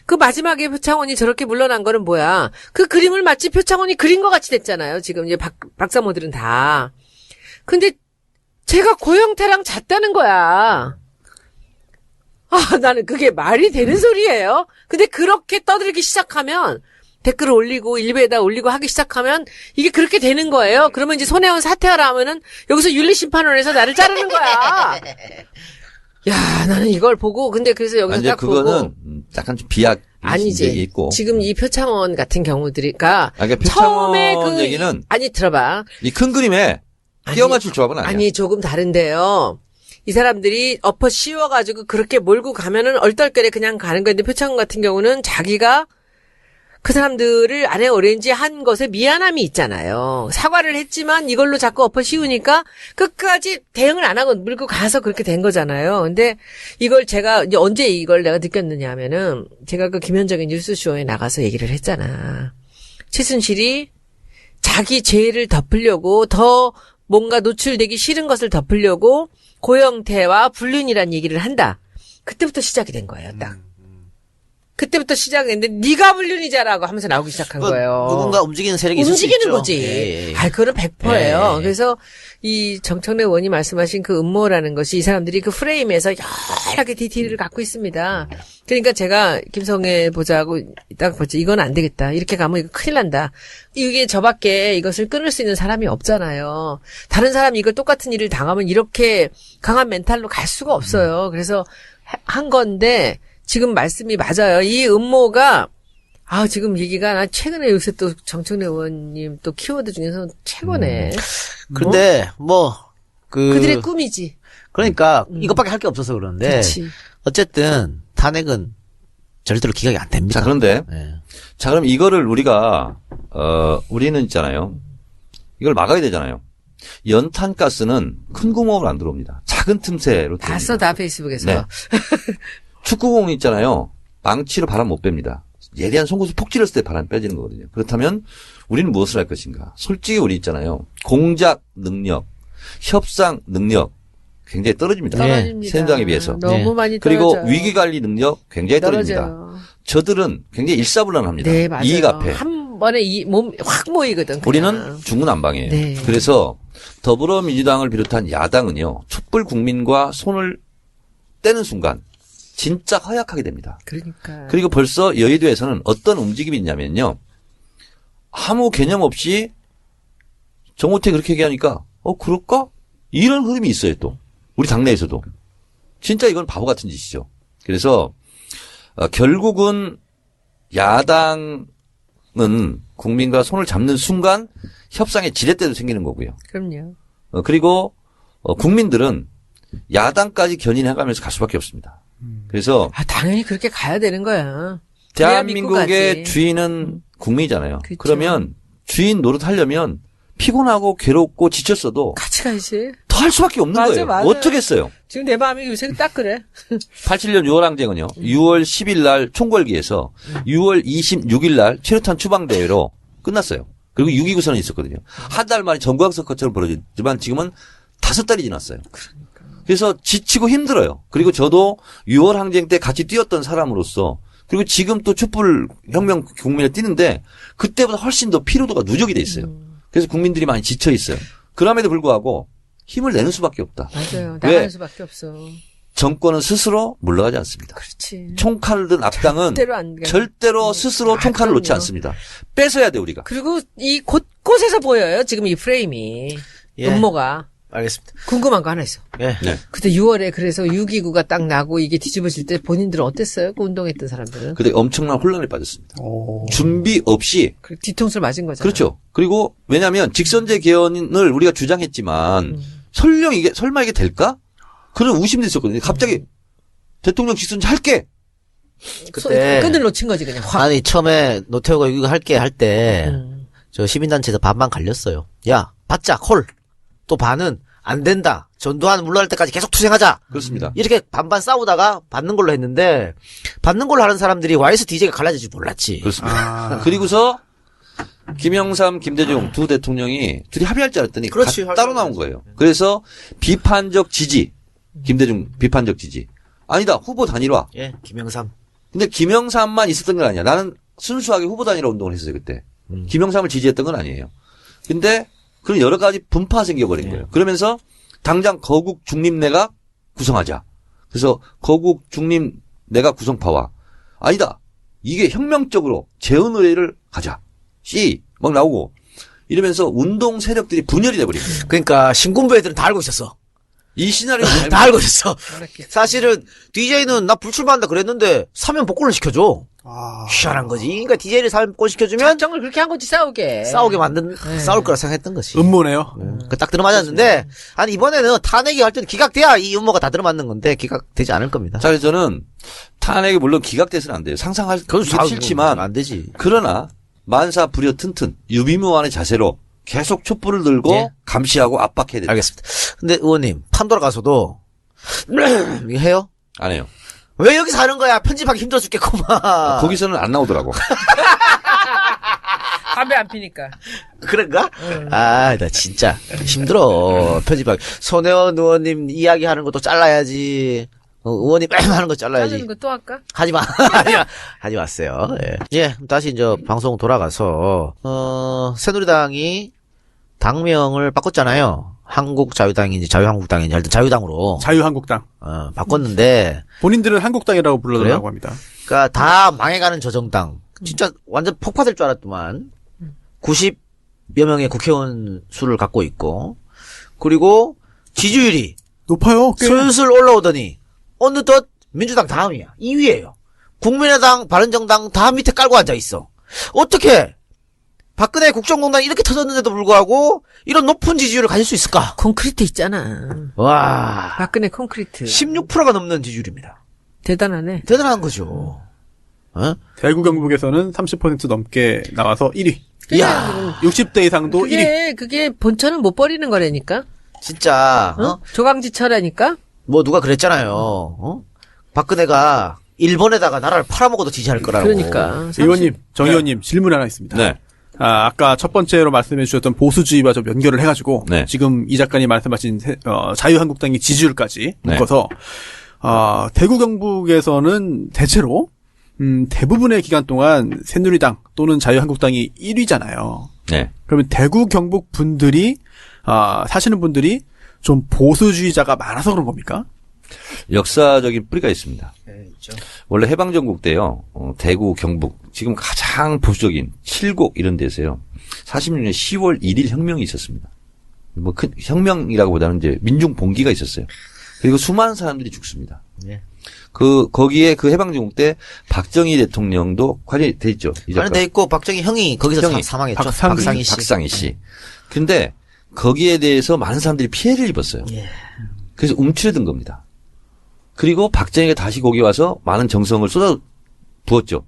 그 마지막에 표창원이 저렇게 물러난 거는 뭐야? 그 그림을 마치 표창원이 그린 것 같이 됐잖아요. 지금 이제 박사모들은 다. 근데 제가 고영태랑 잤다는 거야. 아, 나는 그게 말이 되는 소리예요? 근데 그렇게 떠들기 시작하면 댓글을 올리고 일베에다 올리고 하기 시작하면 이게 그렇게 되는 거예요. 그러면 이제 손혜원 사퇴하라 하면은 여기서 윤리심판원에서 나를 자르는 거야. 야, 나는 이걸 보고 근데 그래서 여기서 이제 딱 그거는 보고 약간 좀 비약 아니지. 있고 지금 이 표창원 같은 경우들이니까 그러니까 처음에 표창원 얘기는 아니 들어봐. 이 큰 그림에 끼워 맞출 조합은 아니야. 아니 조금 다른데요. 이 사람들이 엎어 씌워가지고 그렇게 몰고 가면은 얼떨결에 그냥 가는 건데 표창원 같은 경우는 자기가 그 사람들을 안에 오렌지 한 것에 미안함이 있잖아요. 사과를 했지만 이걸로 자꾸 엎어 씌우니까 끝까지 대응을 안 하고 물고 가서 그렇게 된 거잖아요. 근데 이걸 제가 이제 언제 이걸 내가 느꼈느냐 하면은 제가 그 김현정의 뉴스쇼에 나가서 얘기를 했잖아. 최순실이 자기 죄를 덮으려고 더 뭔가 노출되기 싫은 것을 덮으려고 고영태와 불륜이란 얘기를 한다. 그때부터 시작이 된 거예요, 딱. 그때부터 시작했는데 네가 불륜이자라고 하면서 나오기 시작한 거예요. 누군가 움직이는 세력이 있을 수 움직이는 있죠. 거지. 예, 예. 아, 그거는 100%예요. 예. 그래서 이 정청래 의원이 말씀하신 그 음모라는 것이 이 사람들이 그 프레임에서 여러 개 디테일을 갖고 있습니다. 그러니까 제가 김성애 보자고 딱 봤지. 이건 안 되겠다. 이렇게 가면 이거 큰일 난다. 이게 저밖에 이것을 끊을 수 있는 사람이 없잖아요. 다른 사람이 이걸 똑같은 일을 당하면 이렇게 강한 멘탈로 갈 수가 없어요. 그래서 한 건데 지금 말씀이 맞아요. 이 음모가 지금 얘기가 나 최근에 요새 또 정청래 의원님 또 키워드 중에서 최고네. 근데 그들의 꿈이지. 그러니까 이것밖에 할 게 없어서 그러는데 그렇지. 어쨌든 탄핵은 절대로 기각이 안 됩니다. 자, 그런데 예. 자, 그럼 이거를 우리가 우리는 있잖아요. 이걸 막아야 되잖아요. 연탄가스는 큰 구멍으로 안 들어옵니다. 작은 틈새로 들어옵니다. 봤어 다 페이스북에서. 네. 축구공 있잖아요. 망치로 바람 못 뺍니다. 예리한 송구수 폭 찔렀을 때 바람 빼지는 거거든요. 그렇다면 우리는 무엇을 할 것인가? 솔직히 우리 있잖아요. 공작 능력, 협상 능력 굉장히 떨어집니다. 떨어집니다. 새누리당에 비해서. 너무 많이 그리고 떨어져요. 위기관리 능력 굉장히 떨어집니다. 떨어져요. 저들은 굉장히 일사불란합니다. 네, 맞아요. 이익 앞에. 한 번에 몸 확 모이거든. 그냥. 우리는 중구난방이에요. 네. 그래서 더불어민주당을 비롯한 야당은요. 촛불 국민과 손을 떼는 순간 진짜 허약하게 됩니다. 그러니까. 그리고 벌써 여의도에서는 어떤 움직임이 있냐면요. 아무 개념 없이 정호택 그렇게 얘기하니까 그럴까? 이런 흐름이 있어요 또. 우리 당내에서도. 진짜 이건 바보 같은 짓이죠. 그래서 결국은 야당은 국민과 손을 잡는 순간 협상의 지렛대도 생기는 거고요. 그럼요. 그리고 국민들은 야당까지 견인해가면서 갈 수밖에 없습니다. 그래서 당연히 그렇게 가야 되는 거야. 대한민국의 주인은 국민이잖아요. 그쵸. 그러면 주인 노릇하려면 피곤하고 괴롭고 지쳤어도 같이 가야지. 더 할 수밖에 없는 맞아, 거예요. 맞아요. 어쩌겠어요. 지금 내 마음이 요새 딱 그래. 87년 6월 항쟁은요. 6월 10일 날 총궐기에서 6월 26일 날 최루탄 추방대회로 끝났어요. 그리고 6.29 선언이 있었거든요. 한 달 만에 전국학석처럼 벌어졌지만 지금은 5달이 지났어요. 그래서 지치고 힘들어요. 그리고 저도 6월 항쟁 때 같이 뛰었던 사람으로서 그리고 지금 또 촛불 혁명 국민을 뛰는데 그때보다 훨씬 더 피로도가 누적이 돼 있어요. 그래서 국민들이 많이 지쳐 있어요. 그럼에도 불구하고 힘을 내는 수밖에 없다. 맞아요. 왜? 나가는 수밖에 없어. 정권은 스스로 물러가지 않습니다. 그렇지. 총칼을 든 악당은 절대로 안 가. 절대로 스스로 총칼을 놓지 그럼요. 않습니다. 뺏어야 돼 우리가. 그리고 이 곳곳에서 보여요. 지금 이 프레임이. 예. 음모가. 알겠습니다. 궁금한 거 하나 있어. 예. 네. 그때 6월에 그래서 6.29가 딱 나고 이게 뒤집어질 때 본인들은 어땠어요? 그 운동했던 사람들은. 근데 엄청난 혼란에 빠졌습니다. 오. 준비 없이 그 뒤통수를 맞은 거잖아. 그렇죠. 그리고 왜냐하면 직선제 개헌을 우리가 주장했지만 설마 이게 될까? 그런 의심도 있었거든요. 갑자기 대통령 직선제 할게. 그때 끈을 놓친 거지 그냥 확. 아니 처음에 노태우가 이거 할게 할 때 저 시민단체에서 반반 갈렸어요. 야 받자 콜. 또 반은 안 된다. 전두환 물러날 때까지 계속 투쟁하자. 그렇습니다. 이렇게 반반 싸우다가 받는 걸로 했는데 받는 걸로 하는 사람들이 YSDJ가 갈라질 줄 몰랐지. 그렇습니다. 그리고서 김영삼, 김대중 두 대통령이 둘이 합의할 줄 알았더니 그렇지, 따로 나온 거예요. 그래서 비판적 지지, 김대중 비판적 지지. 아니다, 후보 단일화. 예, 김영삼. 근데 김영삼만 있었던 건 아니야. 나는 순수하게 후보 단일화 운동을 했어요, 그때. 김영삼을 지지했던 건 아니에요. 근데 그런 여러 가지 분파가 생겨버린 거예요. 그러면서 당장 거국 중립내각 구성하자. 그래서 거국 중립내각 구성파와 아니다. 이게 혁명적으로 재헌 의회를 가자. 막 나오고 이러면서 운동 세력들이 분열이 돼버린 거예요. 그러니까 신군부 애들은 다 알고 있었어. 이 시나리오를 다 알고 있었어. 그렇게. 사실은 DJ는 나 불출마한다 그랬는데 사면 복권을 시켜줘. 아. 희한한 거지. 그러니까 DJ를 사면 복권 시켜주면 작정을 그렇게 한 거지 싸우게. 싸우게 싸울 거라 생각했던 거지. 음모네요. 딱 들어맞았는데 아니 이번에는 탄핵이 할 때는 기각돼야 이 음모가 다 들어맞는 건데 기각되지 않을 겁니다. 자, 그래서 저는 탄핵이 물론 기각돼서는 안 돼요. 상상하기 싫지만 안 되지. 그러나 만사 불여 튼튼 유비무환의 자세로 계속 촛불을 들고 예. 감시하고 압박해야 된다. 알겠습니다. 근데 의원님 판도라 가서도 이거 해요? 안 해요. 왜 여기서 하는 거야? 편집하기 힘들어 죽겠구만. 거기서는 안 나오더라고. 담배 안 피니까. 그런가? 아, 나 진짜 힘들어. 편집하기. 손혜원 의원님 이야기하는 것도 잘라야지. 의원님 하는 거 잘라야지. 자르는 거 또 할까? 하지 마. 하지 마세요. 예. 예, 다시 이제 방송 돌아가서, 새누리당이 당명을 바꿨잖아요. 한국자유당인지 자유한국당인지 하여튼 자유당으로. 자유한국당. 바꿨는데, 본인들은 한국당이라고 불러달라고 그래요? 합니다. 그니까 다 망해가는 저정당. 진짜 완전 폭파될 줄 알았더만. 90여 명의 국회의원 수를 갖고 있고, 그리고 지지율이 높아요. 꽤. 슬슬 올라오더니, 어느덧 민주당 다음이야. 2위예요. 국민의당, 바른정당 다 밑에 깔고 앉아있어. 어떻게 박근혜 국정농단이 이렇게 터졌는데도 불구하고 이런 높은 지지율을 가질 수 있을까? 콘크리트 있잖아. 와, 박근혜 콘크리트. 16%가 넘는 지지율입니다. 대단하네. 대단한 거죠. 어? 대구 경북에서는 30% 넘게 나와서 1위. 이야, 60대 이상도 1위. 그게 본처는 못 버리는 거라니까. 진짜, 조강지처라니까. 뭐 누가 그랬잖아요. 박근혜가 일본에다가 나라를 팔아먹어도 지지할 거라고. 그러니까. 의원님, 정 의원님 질문 하나 있습니다. 네. 아까 첫 번째로 말씀해 주셨던 보수주의와 좀 연결을 해가지고 네. 지금 이 작가님 말씀하신 자유한국당의 지지율까지 네. 묶어서 대구 경북에서는 대체로 대부분의 기간 동안 새누리당 또는 자유한국당이 1위잖아요. 네. 그러면 대구 경북 분들이 사시는 분들이 좀 보수주의자가 많아서 그런 겁니까? 역사적인 뿌리가 있습니다. 원래 해방전국 때요, 대구, 경북, 지금 가장 보수적인 칠곡 이런 데서요, 46년 10월 1일 혁명이 있었습니다. 뭐 큰 혁명이라고 보다는 이제 민중 봉기가 있었어요. 그리고 수많은 사람들이 죽습니다. 예. 거기에 그 해방전국 때 박정희 대통령도 관여돼 있죠. 이 작가. 관련돼 있고 박정희 형이 거기서 형이. 사망했죠. 박상희 박상희 씨. 씨. 근데 거기에 대해서 많은 사람들이 피해를 입었어요. 예. 그래서 움츠러든 겁니다. 그리고 박정희가 다시 거기 와서 많은 정성을 쏟아 부었죠.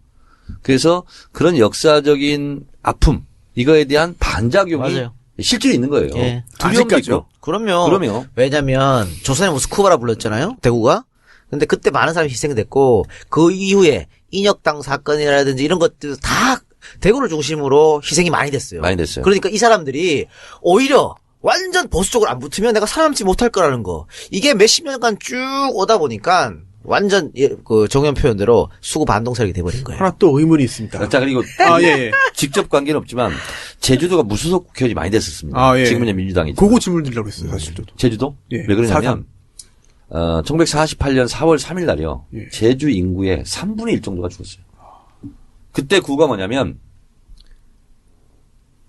그래서 그런 역사적인 아픔, 이거에 대한 반작용이 맞아요. 실제로 있는 거예요. 예. 두려움도 아직까지요? 있고. 그럼요. 왜냐면 조선의 모스크바라 불렀잖아요. 대구가. 근데 그때 많은 사람이 희생됐고 그 이후에 인혁당 사건이라든지 이런 것들 다 대구를 중심으로 희생이 많이 됐어요. 많이 됐어요. 그러니까 이 사람들이 오히려 완전 보수 쪽으로 안 붙으면 내가 살아남지 못할 거라는 거. 이게 몇십 년간 쭉 오다 보니까 완전 그 정연 표현대로 수구 반동 세력이 돼버린 거예요. 하나 또 의문이 있습니다. 자, 그리고 예. 직접 관계는 없지만 제주도가 무소속 국회의원이 많이 됐었습니다. 예. 지금은 민주당이죠. 그거 질문 드리려고 했어요, 사실 저도. 제주도? 예. 왜 그러냐면 1948년 4월 3일 날이요. 예. 제주 인구의 3분의 1 정도가 죽었어요. 그때 구가 뭐냐면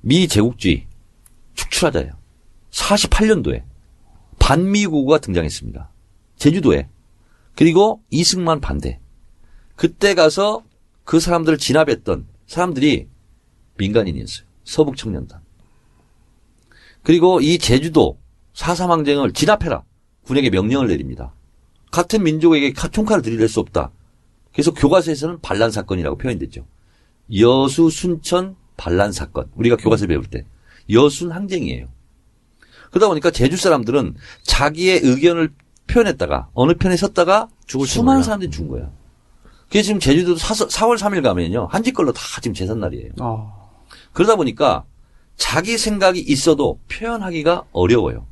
미 제국주의 축출하자예요. 48년도에 반미구가 등장했습니다. 제주도에. 그리고 이승만 반대. 그때 가서 그 사람들을 진압했던 사람들이 민간인이었어요. 서북청년단. 그리고 이 제주도 4.3 항쟁을 진압해라. 군에게 명령을 내립니다. 같은 민족에게 총칼을 들이댈 수 없다. 그래서 교과서에서는 반란 사건이라고 표현됐죠. 여수 순천 반란 사건. 우리가 교과서 배울 때 여순 항쟁이에요. 그러다 보니까 제주 사람들은 자기의 의견을 표현했다가 어느 편에 섰다가 수많은 사람들이 죽은 거예요. 그래서 지금 제주도도 4월 3일 가면요. 한짓걸로 다 지금 제삿날이에요. 그러다 보니까 자기 생각이 있어도 표현하기가 어려워요.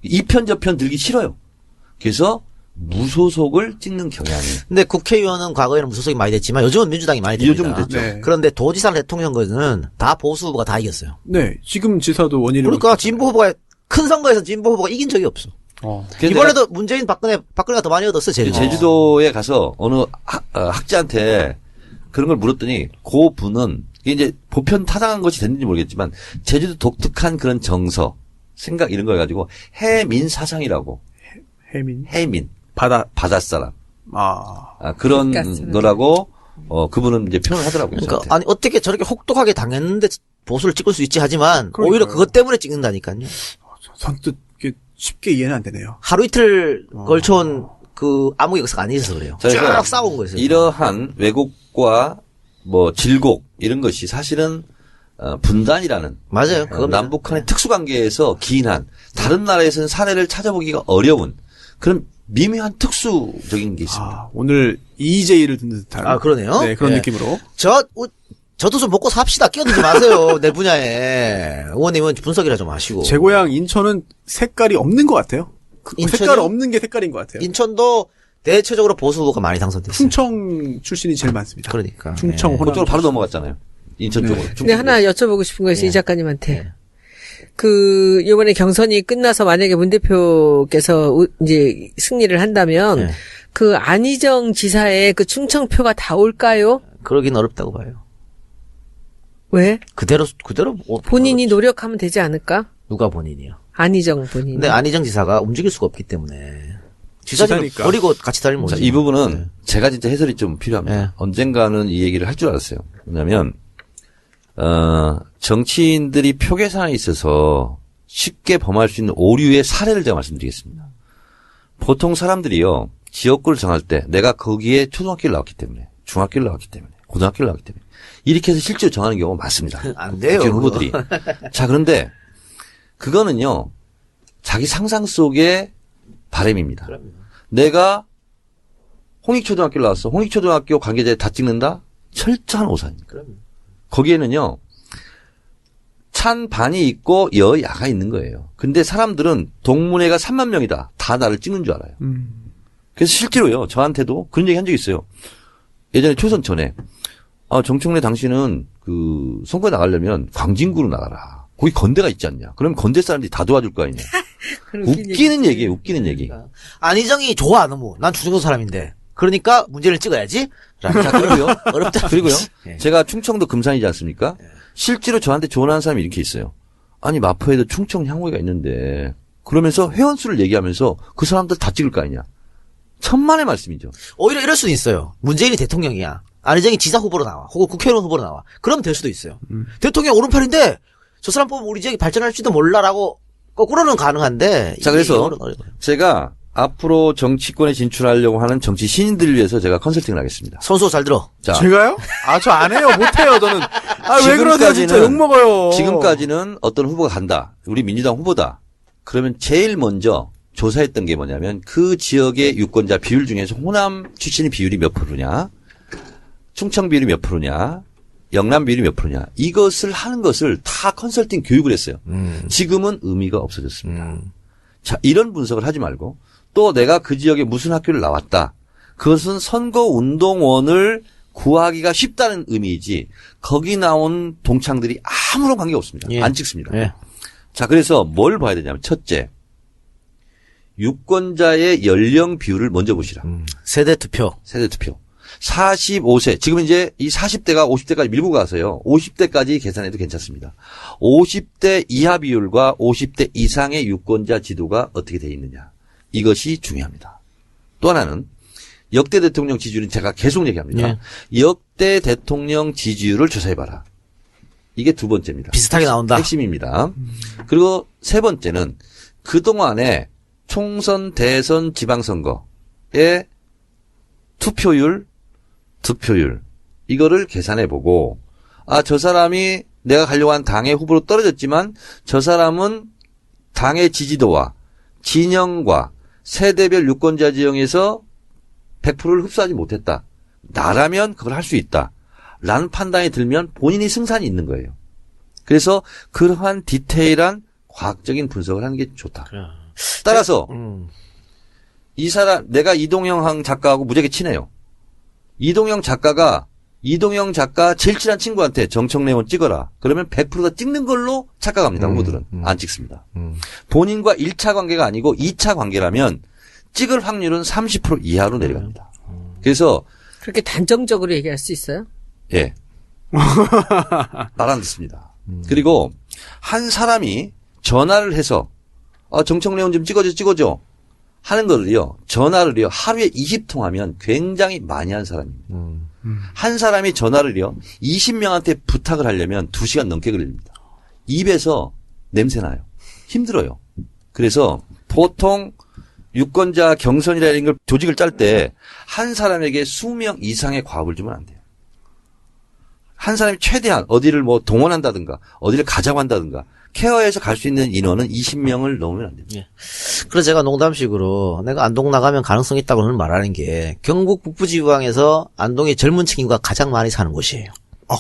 이 편 저 편 들기 싫어요. 그래서 무소속을 찍는 경향이. 근데 국회의원은 과거에는 무소속이 많이 됐지만 요즘은 민주당이 많이 됩니다. 요즘은 됐죠. 네. 그런데 도지사 대통령거는 다 보수 후보가 다 이겼어요. 네, 지금 지사도 원인을. 그러니까 진보 후보가 큰 선거에서 진보 후보가 이긴 적이 없어. 이번에도 문재인 박근혜가 더 많이 얻었어. 제주도에 가서 어느 학자한테 그런 걸 물었더니 그 분은 이게 이제 보편 타당한 것이 됐는지 모르겠지만 제주도 독특한 그런 정서, 생각 이런 걸 가지고 해민 사상이라고. 해민. 바닷사람. 그런 거라고 그분은 이제 표현을 하더라고요. 그러니까 저한테. 아니 어떻게 저렇게 혹독하게 당했는데 보수를 찍을 수 있지 하지만 그러니까요. 오히려 그것 때문에 찍는다니까요. 선뜻 쉽게 이해는 안 되네요. 하루 이틀 걸쳐온 그 암흑 역사가 아니어서 그래요. 자, 그래서 쭉 싸운 거였어요. 이러한 왜곡과 뭐 질곡 이런 것이 사실은 분단이라는 맞아요. 그건 남북한의 특수관계에서 기인한 다른 나라에서는 사례를 찾아보기가 어려운 그런 미묘한 특수적인 게 있습니다. 오늘 EJ를 듣는 듯한. 그러네요. 네, 그런 예. 느낌으로. 저도 좀 먹고 삽시다. 끼어들지 마세요. 내 분야에. 의원님은 분석이라 좀 하시고. 제 고향 인천은 색깔이 없는 것 같아요. 색깔 없는 게 색깔인 것 같아요. 인천도 대체적으로 보수 후보가 많이 당선됐어요. 충청 출신이 제일 많습니다. 그러니까. 충청, 호남. 그쪽으로 바로 넘어갔잖아요. 인천 쪽으로. 근데 하나 여쭤보고 싶은 거 있어요. 이 작가님한테. 요번에 경선이 끝나서 만약에 문 대표께서 이제 승리를 한다면 그 안희정 지사의 그 충청표가 다 올까요? 그러긴 어렵다고 봐요. 왜? 그대로 본인이 노력하면 되지 않을까? 누가 본인이요? 안희정 본인이. 근데 안희정 지사가 움직일 수가 없기 때문에 지사직을 지사니까. 버리고 같이 다니면 자, 모르지. 이 부분은 제가 진짜 해설이 좀 필요합니다. 네. 언젠가는 이 얘기를 할 줄 알았어요. 왜냐하면 정치인들이 표 계산에 있어서 쉽게 범할 수 있는 오류의 사례를 제가 말씀드리겠습니다. 보통 사람들이요 지역구를 정할 때 내가 거기에 초등학교를 나왔기 때문에 중학교를 나왔기 때문에 고등학교를 나왔기 때문에 이렇게 해서 실제로 정하는 경우가 많습니다. 안 돼요. 국회의원 후보들이. 자, 그런데 그거는요 자기 상상 속의 바람입니다. 내가 홍익초등학교를 나왔어. 홍익초등학교 관계자에 다 찍는다? 철저한 오산입니다. 거기에는요, 찬 반이 있고 여야가 있는 거예요. 근데 사람들은 동문회가 3만 명이다. 다 나를 찍는 줄 알아요. 그래서 실제로요, 저한테도 그런 얘기 한 적이 있어요. 예전에 초선 전에, 정청래 당신은 선거에 나가려면 광진구로 나가라. 거기 건대가 있지 않냐. 그럼 건대 사람들이 다 도와줄 거 아니냐. 웃기는 얘기예요, 웃기는 얘기. 안희정이 좋아, 너무. 난 주정도 사람인데. 그러니까 문제를 찍어야지. 자, 그리고요. 어렵다. 그리고요. 예. 제가 충청도 금산이지 않습니까? 실제로 저한테 조언하는 사람이 이렇게 있어요. 아니, 마포에도 충청 향후회가 있는데, 그러면서 회원수를 얘기하면서 그 사람들 다 찍을 거 아니냐. 천만의 말씀이죠. 오히려 이럴 수도 있어요. 문재인이 대통령이야. 안희정이 지사 후보로 나와. 혹은 국회의원 후보로 나와. 그럼 될 수도 있어요. 대통령 오른팔인데 저 사람 뽑으면 우리 지역이 발전할지도 몰라라고 거꾸로는 가능한데. 자, 그래서 어려워요. 제가 앞으로 정치권에 진출하려고 하는 정치 신인들을 위해서 제가 컨설팅을 하겠습니다. 선수 잘 들어. 자, 제가요? 저 안 해요. 못 해요, 저는. 왜 그러세요? 진짜 욕 먹어요. 지금까지는 어떤 후보가 간다. 우리 민주당 후보다. 그러면 제일 먼저 조사했던 게 뭐냐면 그 지역의 유권자 비율 중에서 호남 출신의 비율이 몇 프로냐, 충청 비율이 몇 프로냐, 영남 비율이 몇 프로냐, 이것을 하는 것을 다 컨설팅 교육을 했어요. 지금은 의미가 없어졌습니다. 자, 이런 분석을 하지 말고 또 내가 그 지역에 무슨 학교를 나왔다. 그것은 선거운동원을 구하기가 쉽다는 의미이지 거기 나온 동창들이 아무런 관계가 없습니다. 예. 안 찍습니다. 예. 자, 그래서 뭘 봐야 되냐면 첫째, 유권자의 연령 비율을 먼저 보시라. 세대 투표. 세대 투표. 45세. 지금 이제 이 40대가 50대까지 밀고 가서요. 50대까지 계산해도 괜찮습니다. 50대 이하 비율과 50대 이상의 유권자 지도가 어떻게 돼 있느냐. 이것이 중요합니다. 또 하나는 역대 대통령 지지율은 제가 계속 얘기합니다. 역대 대통령 지지율을 조사해봐라. 이게 두 번째입니다. 비슷하게 나온다. 핵심입니다. 그리고 세 번째는 그동안에 총선, 대선, 지방선거의 투표율, 득표율 이거를 계산해보고 저 사람이 내가 가려고 한 당의 후보로 떨어졌지만 저 사람은 당의 지지도와 진영과 세대별 유권자 지형에서 100%를 흡수하지 못했다. 나라면 그걸 할 수 있다. 라는 판단이 들면 본인이 승산이 있는 거예요. 그래서 그러한 디테일한 과학적인 분석을 하는 게 좋다. 따라서 이 사람 내가 이동영 작가하고 무지하게 친해요. 이동영 작가 제일 친한 친구한테 정청래 의원 찍어라. 그러면 100% 다 찍는 걸로 착각합니다. 후보들은. 안 찍습니다. 본인과 1차 관계가 아니고 2차 관계라면 찍을 확률은 30% 이하로 내려갑니다. 그래서 그렇게 단정적으로 얘기할 수 있어요? 예. 말 안 듣습니다. 그리고 한 사람이 전화를 해서 정청래 의원 좀 찍어줘 하는 거를요. 전화를요. 하루에 20통 하면 굉장히 많이 한 사람입니다. 한 사람이 전화를요. 20명한테 부탁을 하려면 2시간 넘게 걸립니다. 입에서 냄새 나요. 힘들어요. 그래서 보통 유권자 경선이라는 걸 조직을 짤 때 한 사람에게 20명 이상의 과업을 주면 안 돼요. 한 사람이 최대한 어디를 동원한다든가 어디를 가자고 한다든가 케어해서 갈 수 있는 인원은 20명을 넘으면 안 됩니다. 예. 그래서 제가 농담식으로 내가 안동 나가면 가능성이 있다고는 말하는 게 경북 북부지방에서 안동의 젊은 층 인구가 가장 많이 사는 곳이에요.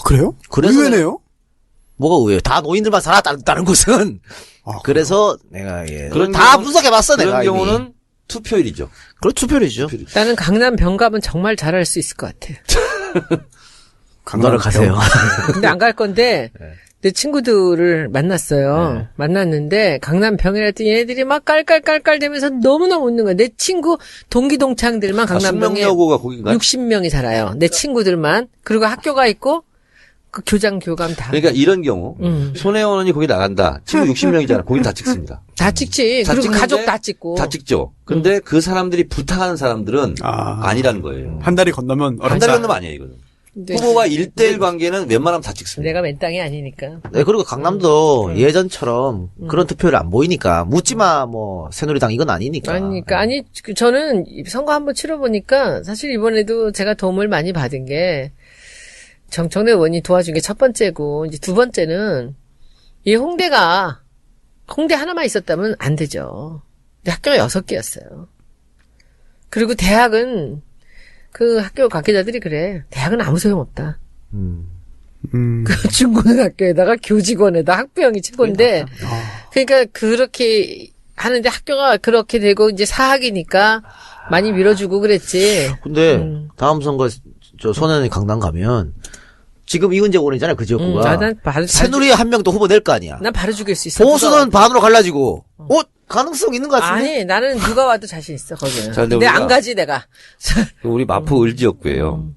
그래요? 그래서 의외네요? 뭐가 의외예요? 다 노인들만 살아 다른 곳은. 그래서 내가 그런 다 경우는- 분석해봤어 내가. 그런 경우는 투표율이죠. 그런 투표율이죠. 나는 강남 병갑은 정말 잘할 수 있을 것 같아. 강남을 가세요. 근데 안 갈 건데 내 친구들을 만났어요. 만났는데 강남 병이라 했더니 얘네들이 막 깔깔깔깔대면서 너무너무 웃는 거야. 내 친구 동기 동창들만 강남 병에 숙명여고가 거기인가요? 60명이 살아요. 내 친구들만. 그리고 학교가 있고 그 교장 교감 다. 그러니까 이런 경우 손혜원 의원이 거기 나간다. 친구 60명이잖아. 거긴 다 찍습니다. 다 찍지. 다 그리고 찍는데 가족 다 찍고. 다 찍죠. 근데 그 사람들이 부탁하는 사람들은 아니라는 거예요. 한 달이 건너면 한 달이 건너면 아니에요, 이거는. 근데 후보와 1대1 관계는 웬만하면 다 찍습니다. 내가 맨땅이 아니니까. 네, 그리고 강남도 예전처럼 그런 투표율 안 보이니까 묻지마 새누리당 이건 아니니까. 아니 저는 선거 한번 치러보니까 사실 이번에도 제가 도움을 많이 받은 게 정청래 의원이 도와준 게 첫 번째고 이제 두 번째는 이 홍대 하나만 있었다면 안 되죠. 근데 학교가 6개였어요. 그리고 대학은 그 학교 관계자들이 그래. 대학은 아무 소용없다. 음. 그 중고등학교에다가 교직원에다 학부형이 최고인데, 그러니까 그렇게 하는데 학교가 그렇게 되고 이제 사학이니까 많이 밀어주고 그랬지. 근데 다음 선거 저 손해는 강남 가면 지금 이은재 의원이잖아요. 그 지역구가. 난 바로 새누리 한 명도 후보 낼 거 아니야. 난 바로 죽일 수 있어. 보수는 반으로 갈라지고. 가능성 있는 것 같은데. 아니, 나는 누가 와도 자신 있어, 거기는. 자, 근데 근데 안 우리가- 가지, 내가. 우리 마포 을지역구에요.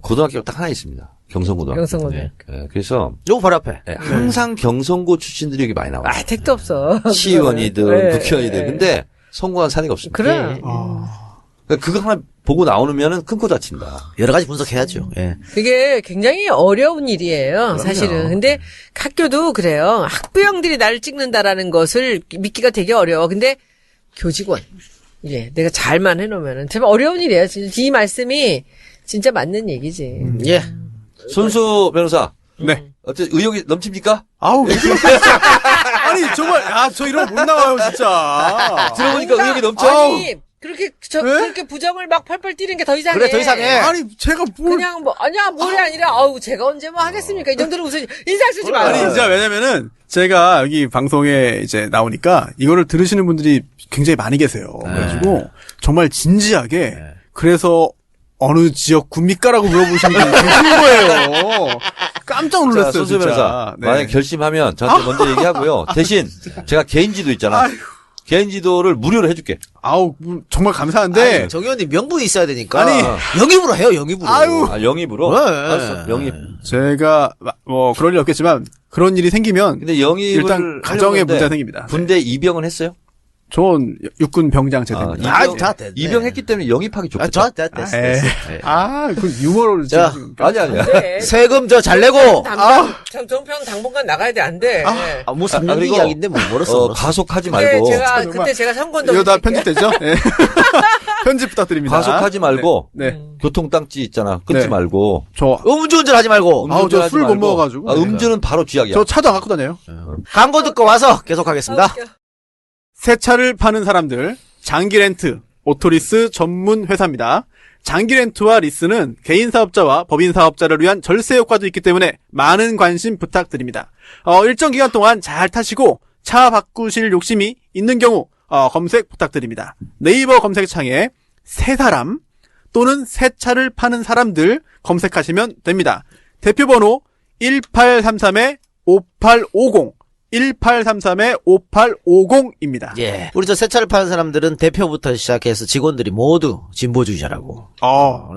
고등학교가 딱 하나 있습니다. 경성고등학교. 경성고등. 예, 그래서 요거 바로 앞에. 예, 항상 경성고 출신들이 여기 많이 나와요. 아, 택도 없어. 시의원이든 네, 국회의원이든. 네. 근데 성공한 사례가 없습니다. 그래. 그러니까 그거 하나 보고 나오면은 큰 코 다친다. 여러 가지 분석해야죠. 예. 그게 굉장히 어려운 일이에요, 사실은. 근데 학교도 그래요. 학부형들이 나를 찍는다라는 것을 믿기가 되게 어려워. 근데 교직원. 예, 내가 잘만 해놓으면은. 정말 어려운 일이에요. 진짜 이 말씀이 진짜 맞는 얘기지. 예. 손수 변호사. 네. 어째 의욕이 넘칩니까? 아우. 아니, 정말, 저 이런 거 못 나와요, 진짜. 들어보니까 의욕이 넘쳐. 아니, 그렇게, 왜? 그렇게 부정을 막 펄펄 뛰는 게 더 이상해. 그래, 더 이상해. 아니, 제가 뭘. 그냥 뭐, 아니야, 뭘이 아니라, 아우, 제가 언제 뭐 하겠습니까? 이 정도로 무슨, 인상 쓰지 마요. 아니, 진짜 왜냐면은, 제가 여기 방송에 이제 나오니까, 이거를 들으시는 분들이 굉장히 많이 계세요. 그래가지고, 정말 진지하게, 그래서, 어느 지역구입니까라고 물어보시는 분이 계신 거예요. 깜짝 자, 놀랐어요, 손수 진짜. 변호사. 네. 만약 결심하면 저한테 먼저 얘기하고요. 대신 제가 개인지도 있잖아. 아휴. 개인지도를 무료로 해줄게. 아우, 정말 감사한데, 아니, 정 의원님 명분이 있어야 되니까. 아니. 영입으로 해요, 영입으로. 아유. 아, 영입으로? 네. 알았어, 영입. 제가, 뭐, 그럴 일 없겠지만, 그런 일이 생기면, 근데 영입을 일단 가정에 하려고 문제가 했는데 생깁니다. 군대 입영은 했어요? 전 육군 병장 제대입니다. 아, 다 됐네. 입영했기 때문에 영입하기 좋겠다. 됐어. 그 유머를 자, 지금. 아니야. 네. 세금 저 잘 내고. 정평 당분간 나가야 돼, 안 돼. 뭐 3년 그리고, 이야기인데 뭐 멀었어. 가속하지 근데 말고. 제가, 정말. 그때 제가 선거운동. 이거 다 편집되죠? 네. 편집 부탁드립니다. 가속하지 말고. 네. 교통땅지 있잖아. 끊지 네. 말고. 저, 음주운전 하지 말고. 아우, 저 음주하지 술 못 말고. 먹어가지고. 아, 음주는 바로 쥐약이야. 저 차도 안 갖고 다녀요. 광고 듣고 와서 계속하겠습니다. 새 차를 파는 사람들, 장기렌트, 오토리스 전문 회사입니다. 장기렌트와 리스는 개인 사업자와 법인 사업자를 위한 절세 효과도 있기 때문에 많은 관심 부탁드립니다. 일정 기간 동안 잘 타시고 차 바꾸실 욕심이 있는 경우 검색 부탁드립니다. 네이버 검색창에 새 사람 또는 새 차를 파는 사람들 검색하시면 됩니다. 대표번호 1833-5850 1833-5850입니다. 예. 우리 저 새 차를 파는 사람들은 대표부터 시작해서 직원들이 모두 진보주의자라고.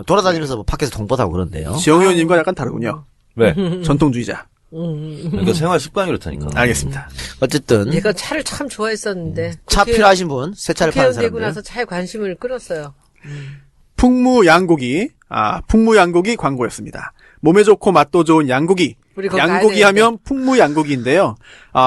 돌아다니면서 뭐 밖에서 통보하고 그런데요. 지영 의원님과 약간 다르군요. 왜? 전통주의자. 그러니까 생활 습관이 그렇다니까. 알겠습니다. 어쨌든 얘가 차를 참 좋아했었는데. 차 필요하신 분, 새 차를 파는 국회의원 되고 사람들. 나서 차에 관심을 끌었어요. 풍무양고기 광고였습니다. 몸에 좋고 맛도 좋은 양고기. 우리 거기 가야 양고기 되는데. 하면 풍무양고기인데요.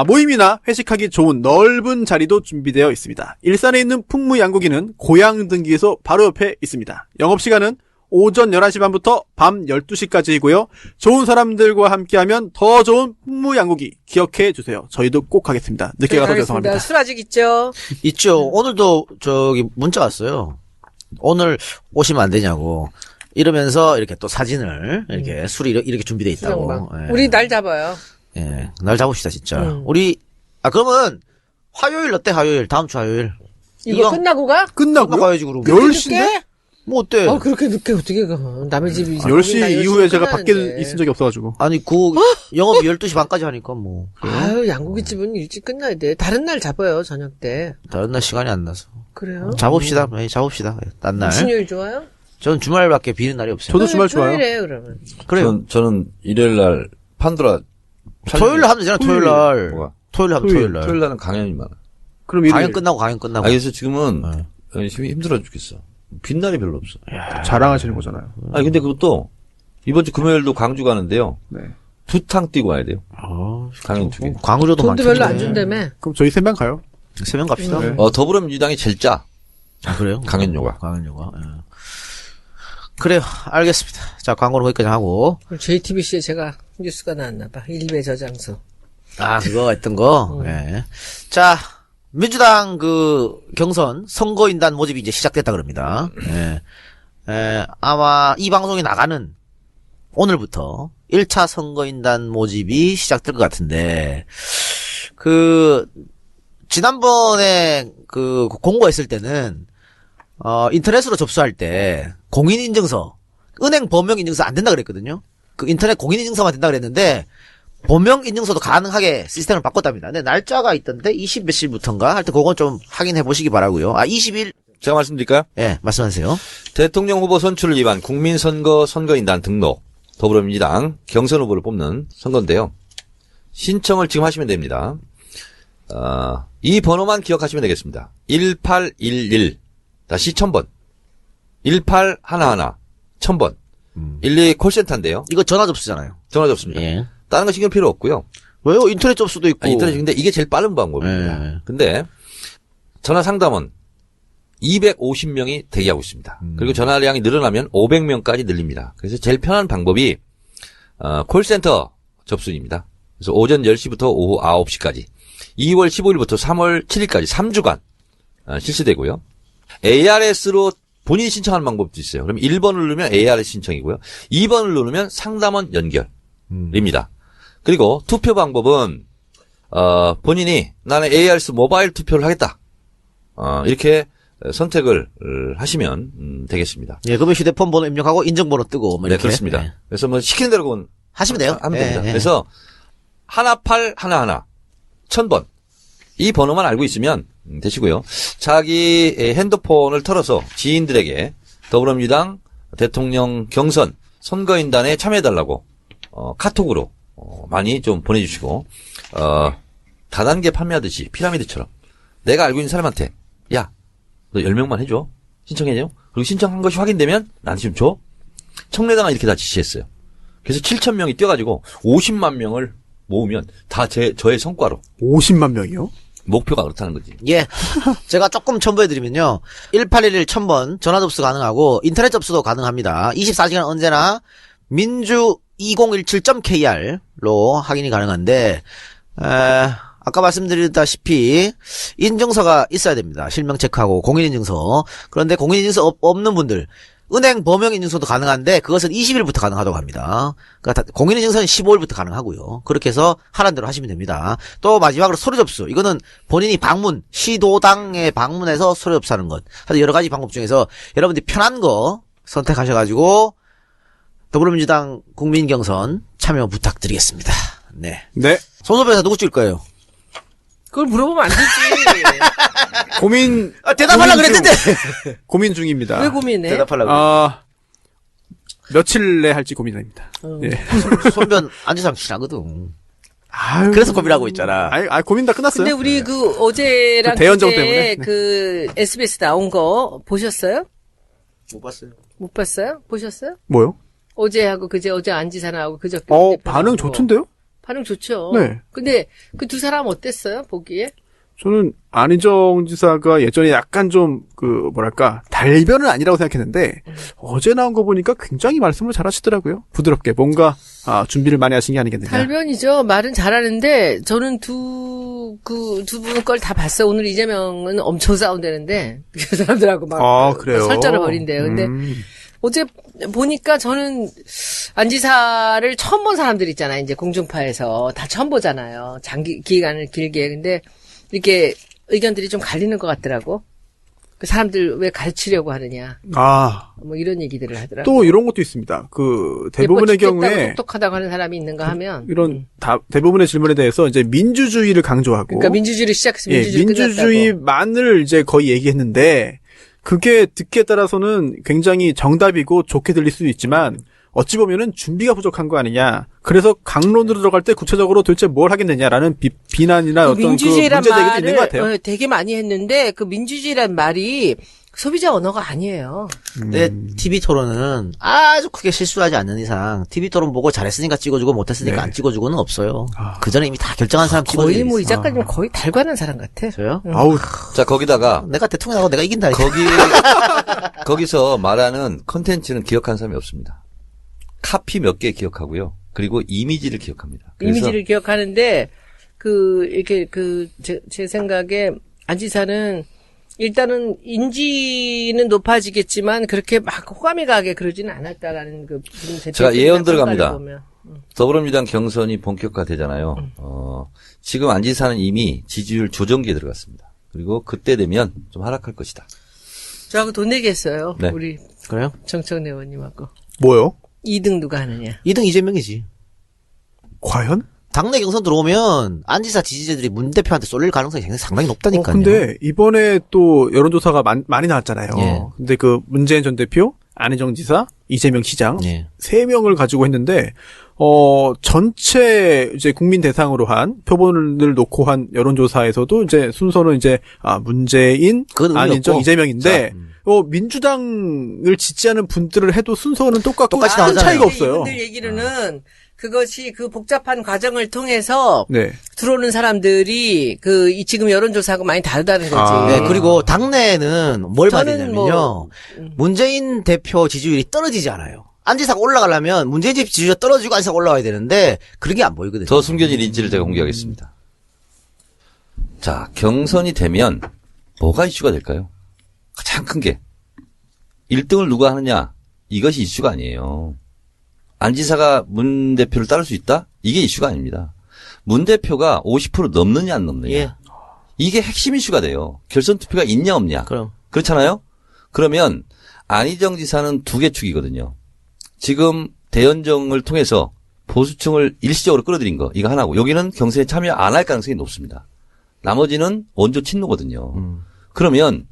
모임이나 회식하기 좋은 넓은 자리도 준비되어 있습니다. 일산에 있는 풍무양고기는 고양등기에서 바로 옆에 있습니다. 영업시간은 오전 11시 반부터 밤 12시까지이고요. 좋은 사람들과 함께하면 더 좋은 풍무양고기 기억해 주세요. 저희도 꼭 하겠습니다. 늦게 가서 죄송합니다. 술 아직 있죠? 있죠. 오늘도 저기 문자 왔어요. 오늘 오시면 안 되냐고. 이러면서 이렇게 또 사진을 이렇게 술이 이렇게 준비돼 있다고. 수영방. 예. 우리 날 잡아요. 예. 날 잡읍시다 진짜. 그러면 화요일 어때? 화요일 다음 주 화요일. 이거 끝나고 가? 끝나고요? 가야지 그러고. 10시인데? 뭐 어때? 그렇게 늦게 어떻게 가? 남의 집이. 10시 이후에 제가 밖에 끝나는데. 있은 적이 없어가지고. 아니 영업이 12시 반까지 하니까 뭐. 아유, 양고기집은 일찍 끝나야 돼. 다른 날 잡아요, 저녁 때. 다른 날 시간이 안 나서. 그래요? 잡읍시다. 잡읍시다. 딴 날. 무슨 요일 좋아요? 저는 주말밖에 비는 날이 없어요. 저도 주말 좋아요. 토요일에 그러면. 그래요. 저는 일요일 날 판도라. 토요일 날 하면 되잖아. 토요일 날. 뭐가? 토요일 하면 토요일 날. 토요일 날은 강연이 많아. 그럼 일요일 강연 끝나고 강연 끝나고. 그래서 지금은 힘들어 죽겠어. 빈날이 별로 없어. 자랑하시는 거잖아요. 아니 근데 그것도 이번 주 금요일도 광주 가는데요. 네. 2탕 뛰고 와야 돼요. 강연 2개. 광주로도 돈도 별로 안 준다며. 그럼 저희 3명 가요. 3명 갑시다. 네. 더불어민주당이 제일 짜. 그래요? 강연료가. 강연료가. 예. 그래요. 알겠습니다. 자, 광고는 거기까지 하고. JTBC에 제가 뉴스가 나왔나 봐. 일베 저장소. 그거 했던 거. 예. 자, 민주당 경선 선거인단 모집이 이제 시작됐다 그럽니다. 예. 아마 이 방송이 나가는 오늘부터 1차 선거인단 모집이 시작될 것 같은데, 지난번에 공고했을 때는, 인터넷으로 접수할 때, 공인인증서, 은행 범용인증서 안 된다 그랬거든요? 인터넷 공인인증서만 된다 그랬는데, 범용인증서도 가능하게 시스템을 바꿨답니다. 근데 날짜가 있던데, 20 몇일부터인가? 하여튼 그건 좀 확인해 보시기 바라고요. 20일. 제가 말씀드릴까요? 예, 말씀하세요. 대통령 후보 선출을 위한 국민선거 선거인단 등록, 더불어민주당 경선 후보를 뽑는 선거인데요. 신청을 지금 하시면 됩니다. 이 번호만 기억하시면 되겠습니다. 1811, 다시 1000번. 1811, 1000번. 12 콜센터인데요. 이거 전화 접수잖아요. 전화 접수입니다. 예. 다른 거 신경 필요 없고요. 왜요? 인터넷 접수도 있고. 인터넷, 근데 이게 제일 빠른 방법입니다. 예. 근데 전화 상담원 250명이 대기하고 있습니다. 그리고 전화량이 늘어나면 500명까지 늘립니다. 그래서 제일 편한 방법이 콜센터 접수입니다. 그래서 오전 10시부터 오후 9시까지 2월 15일부터 3월 7일까지 3주간 실시되고요. ARS로 본인이 신청하는 방법도 있어요. 그럼 1번을 누르면 ARS 신청이고요. 2번을 누르면 상담원 연결입니다. 그리고 투표 방법은 본인이 나는 ARS 모바일 투표를 하겠다. 이렇게 선택을 하시면 되겠습니다. 예, 그러면 휴대폰 번호 입력하고 인증번호 뜨고 뭐 네, 이렇게. 그렇습니다. 예. 그래서 뭐 시키는 대로 하시면 돼요. 하면 예, 됩니다. 예. 그래서 1811 1000번 이 번호만 알고 있으면 되시고요. 자기 핸드폰을 털어서 지인들에게 더불어민주당 대통령 경선 선거인단에 참여해달라고 카톡으로 많이 좀 보내주시고 다단계 판매하듯이 피라미드처럼 내가 알고 있는 사람한테 야 너 10명만 해줘. 신청해줘. 그리고 신청한 것이 확인되면 나한테 좀 줘. 청래당은 이렇게 다 지시했어요. 그래서 7,000명이 뛰어가지고 50만 명을 모으면 다 저의 성과로. 50만 명이요? 목표가 그렇다는 거지. 예. 제가 조금 첨부해드리면요. 1811 1000번 전화 접수 가능하고 인터넷 접수도 가능합니다. 24시간 언제나 민주 2017.kr로 확인이 가능한데, 아까 말씀드렸다시피 인증서가 있어야 됩니다. 실명 체크하고 공인인증서. 그런데 공인인증서 없는 분들 은행 범용인증서도 가능한데 그것은 20일부터 가능하다고 합니다. 그러니까 공인인증서는 15일부터 가능하고요. 그렇게 해서 하라는 대로 하시면 됩니다. 또 마지막으로 서류 접수. 이거는 본인이 시도당에 방문해서 서류 접수하는 것. 하여튼 여러 가지 방법 중에서 여러분들이 편한 거 선택하셔가지고 더불어민주당 국민경선 참여 부탁드리겠습니다. 네. 네. 손소배사 누구 찍을 거예요? 그걸 물어보면 안 되지. 대답하려고 그랬는데! 고민 중입니다. 왜 고민해? 대답하려고. 며칠 내 할지 고민입니다. 예. 손변 안지상 친하거든. 아유. 그래서 고민하고 있잖아. 고민 다 끝났어요. 근데 우리 어제랑 그 대연정 그제 때문에. 그 SBS 나온 거 보셨어요? 못 봤어요. 못 봤어요? 보셨어요? 뭐요? 어제하고 어제 안지사나하고 그저께. 반응 좋던데요? 반응 좋죠. 네. 근데 그 두 사람 어땠어요? 보기에? 저는 안희정 지사가 예전에 약간 좀 달변은 아니라고 생각했는데 어제 나온 거 보니까 굉장히 말씀을 잘하시더라고요. 부드럽게 뭔가 준비를 많이 하신 게 아니겠느냐. 달변이죠. 말은 잘하는데 저는 두 분 걸 다 봤어요. 오늘 이재명은 엄청 싸운다는데 그 사람들하고 막 그래요? 설전을 벌인대요. 근데 어제 보니까 저는 안지사를 처음 본 사람들 있잖아요. 이제 공중파에서 다 처음 보잖아요. 기간을 길게. 근데 이렇게 의견들이 좀 갈리는 것 같더라고. 그 사람들 왜 가르치려고 하느냐. 뭐 이런 얘기들을 하더라고요. 또 이런 것도 있습니다. 대부분의 경우에 똑똑하다고 하는 사람이 있는가 하면 이런 대부분의 질문에 대해서 이제 민주주의를 강조하고. 그러니까 민주주의를 시작해서 민주주의만을 이제 거의 얘기했는데 그게 듣기에 따라서는 굉장히 정답이고 좋게 들릴 수도 있지만 어찌 보면은 준비가 부족한 거 아니냐. 그래서 강론으로 들어갈 때 구체적으로 도대체 뭘 하겠느냐라는 비난이나 어떤 민주주의란 문제 제기도 있는 것 같아요. 되게 많이 했는데 그 민주주의란 말이 소비자 언어가 아니에요. 근데 TV 토론은 아주 크게 실수하지 않는 이상 TV 토론 보고 잘했으니까 찍어주고 못했으니까 안 찍어주고는 없어요. 그 전에 이미 다 결정한 사람 찍어주고 거의 이 작가님 거의 달관한 사람 같아. 저요? 자, 거기다가 내가 대통령하고 내가 이긴다. 거기서 말하는 컨텐츠는 기억하는 사람이 없습니다. 카피 몇 개 기억하고요. 그리고 이미지를 기억합니다. 이미지를 기억하는데 제 생각에 안지사는 일단은 인지는 높아지겠지만 그렇게 막 호감이 가게 그러지는 않았다라는 그 제가 예언들 평가를 갑니다. 보면. 더불어민주당 경선이 본격화되잖아요. 지금 안지사는 이미 지지율 조정기에 들어갔습니다. 그리고 그때 되면 좀 하락할 것이다. 저하고 돈 내겠어요. 네. 우리 그래요? 정청래 의원님하고. 뭐요? 2등 누가 하느냐. 2등 이재명이지. 과연? 당내 경선 들어오면 안지사 지지자들이 문 대표한테 쏠릴 가능성이 상당히 높다니까요. 근데 이번에 또 여론조사가 많이 나왔잖아요. 예. 근데 그 문재인 전 대표, 안희정 지사, 이재명 시장 예. 3명을 가지고 했는데 전체 이제 국민 대상으로 한 표본을 놓고 한 여론조사에서도 이제 순서는 이제 문재인, 그건 의미 안희정, 없고. 이재명인데 자, 민주당을 지지하는 분들을 해도 순서는 똑같고 똑같이 큰 나오잖아요. 차이가 없어요. 이분들 얘기로는 그것이 그 복잡한 과정을 통해서 네. 들어오는 사람들이 지금 여론조사하고 많이 다르다는 거지. 아. 네, 그리고 당내에는 뭘 봐야 저는 되냐면요. 문재인 대표 지지율이 떨어지지 않아요. 안지사가 올라가려면 문재인 지지율이 떨어지고 안지사가 올라와야 되는데 그런 게 안 보이거든요. 더 숨겨진 인지를 제가 공개하겠습니다. 자, 경선이 되면 뭐가 이슈가 될까요? 가장 큰 게 1등을 누가 하느냐, 이것이 이슈가 아니에요. 안 지사가 문 대표를 따를 수 있다? 이게 이슈가 아닙니다. 문 대표가 50% 넘느냐 안 넘느냐. 예. 이게 핵심 이슈가 돼요. 결선 투표가 있냐 없냐. 그럼. 그렇잖아요? 그러면 안희정 지사는 두 개 축이거든요. 지금 대연정을 통해서 보수층을 일시적으로 끌어들인 거, 이거 하나고, 여기는 경선에 참여 안 할 가능성이 높습니다. 나머지는 원조 친노거든요. 그러면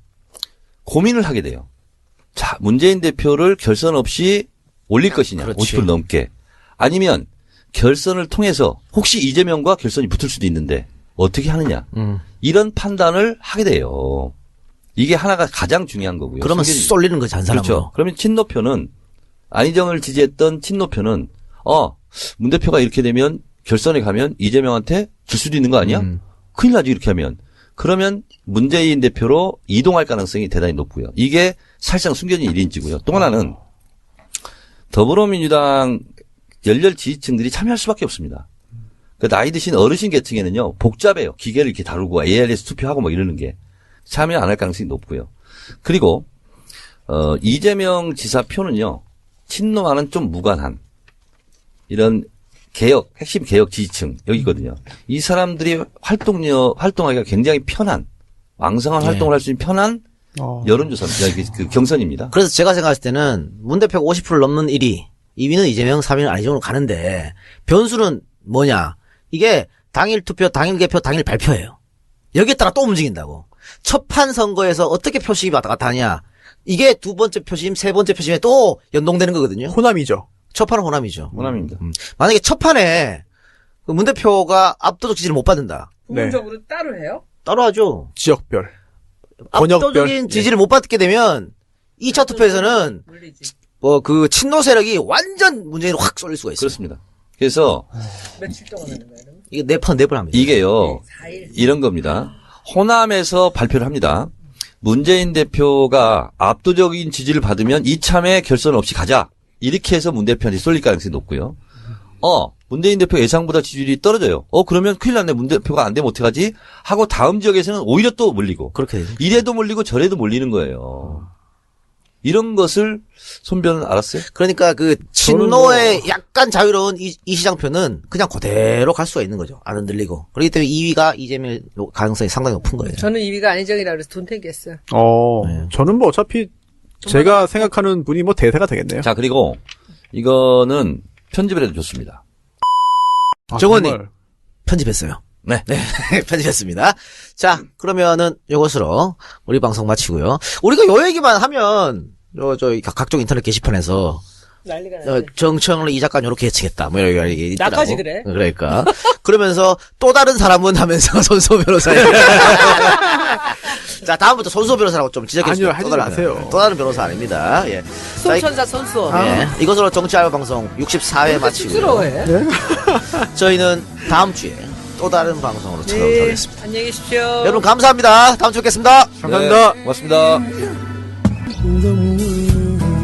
고민을 하게 돼요. 자, 문재인 대표를 결선 없이 올릴 것이냐, 그렇지. 50% 넘게. 아니면 결선을 통해서 혹시 이재명과 결선이 붙을 수도 있는데 어떻게 하느냐. 이런 판단을 하게 돼요. 이게 하나가 가장 중요한 거고요. 그러면 쏠리는 거지, 한 사람으로. 그렇죠. 그러면 친노표는 안희정을 지지했던 친노표는 문 대표가 이렇게 되면 결선에 가면 이재명한테 질 수도 있는 거 아니야? 큰일 나지 이렇게 하면. 그러면 문재인 대표로 이동할 가능성이 대단히 높고요. 이게 사실상 숨겨진 1인지고요. 또 하나는 더불어민주당 열렬 지지층들이 참여할 수밖에 없습니다. 그 나이 드신 어르신 계층에는요, 복잡해요. 기계를 이렇게 다루고 ARS 투표하고 뭐 이러는 게 참여 안 할 가능성이 높고요. 그리고 이재명 지사 표는요, 친노와는 좀 무관한 이런 개혁, 핵심 개혁 지지층 여기거든요. 이 사람들이 활동하기가 굉장히 편한, 왕성한 네. 활동을 할 수 있는 편한 여론조사입니다. 그 경선입니다. 그래서 제가 생각했을 때는 문 대표가 50% 넘는 1위, 2위는 이재명, 3위는 안희정으로 가는데 변수는 뭐냐? 이게 당일 투표, 당일 개표, 당일 발표예요. 여기에 따라 또 움직인다고. 첫판 선거에서 어떻게 표식이 왔다 갔다 하냐? 이게 두 번째 표심, 세 번째 표심에 또 연동되는 거거든요. 호남이죠. 첫판은 호남이죠. 호남입니다. 만약에 첫판에 그 문 대표가 압도적 지지를 못 받는다. 부분적으로 따로 해요? 따로 하죠. 지역별. 권역별. 압도적인 지지를 못 받게 되면 2차 투표에서는 물리지. 그 친노 세력이 완전 문재인으로 확 쏠릴 수가 있어요. 그렇습니다. 그래서 며칠 동안 하는 거예요? 그러면? 이게 네번 합니다. 이게요, 4일. 이런 겁니다. 호남에서 발표를 합니다. 문재인 대표가 압도적인 지지를 받으면 이참에 결선 없이 가자. 이렇게 해서 문 대표한테 쏠릴 가능성이 높고요. 문재인 대표 예상보다 지지율이 떨어져요. 그러면 큰일 났네. 문 대표가 안 되면 어떡하지? 하고 다음 지역에서는 오히려 또 몰리고. 그렇게 되죠. 이래도 몰리고 저래도 몰리는 거예요. 이런 것을 손변은 알았어요? 그러니까 그 친노의 약간 자유로운 이 시장표는 그냥 그대로 갈 수가 있는 거죠. 안 흔들리고. 그렇기 때문에 2위가 이재명 가능성이 상당히 높은 거예요. 저는 2위가 안희정이라 그래서 돈 내겠어요. 저는 뭐 어차피 제가 생각하는 분이 뭐 대세가 되겠네요. 자, 그리고 이거는 편집을 해도 좋습니다. 정원님. 정말. 편집했어요. 네. 편집했습니다. 자, 그러면은 이것으로 우리 방송 마치고요. 우리가 요 얘기만 하면 각종 인터넷 게시판에서 난리가 나네. 정청래 이 작가는 요렇게 예측했다. 뭐 이런 얘기 있더라고. 나까지 그래? 그러니까. 그러면서 또 다른 사람은 하면서 손수호 변호사. 자, 다음부터 손수호 변호사라고 좀 지적해 주세요. 아니요, 하지 마세요. 또 다른 변호사 아닙니다. 예. 손천사 선수. 예. 이것으로 정치 알바 방송 64회 마치고요. 쑥스러워해. 저희는 다음 주에 또 다른 방송으로 찾아오겠습니다. 안녕히 계십시오. 여러분 감사합니다. 다음 주에 뵙겠습니다. 감사합니다. 네, 고맙습니다. the moon.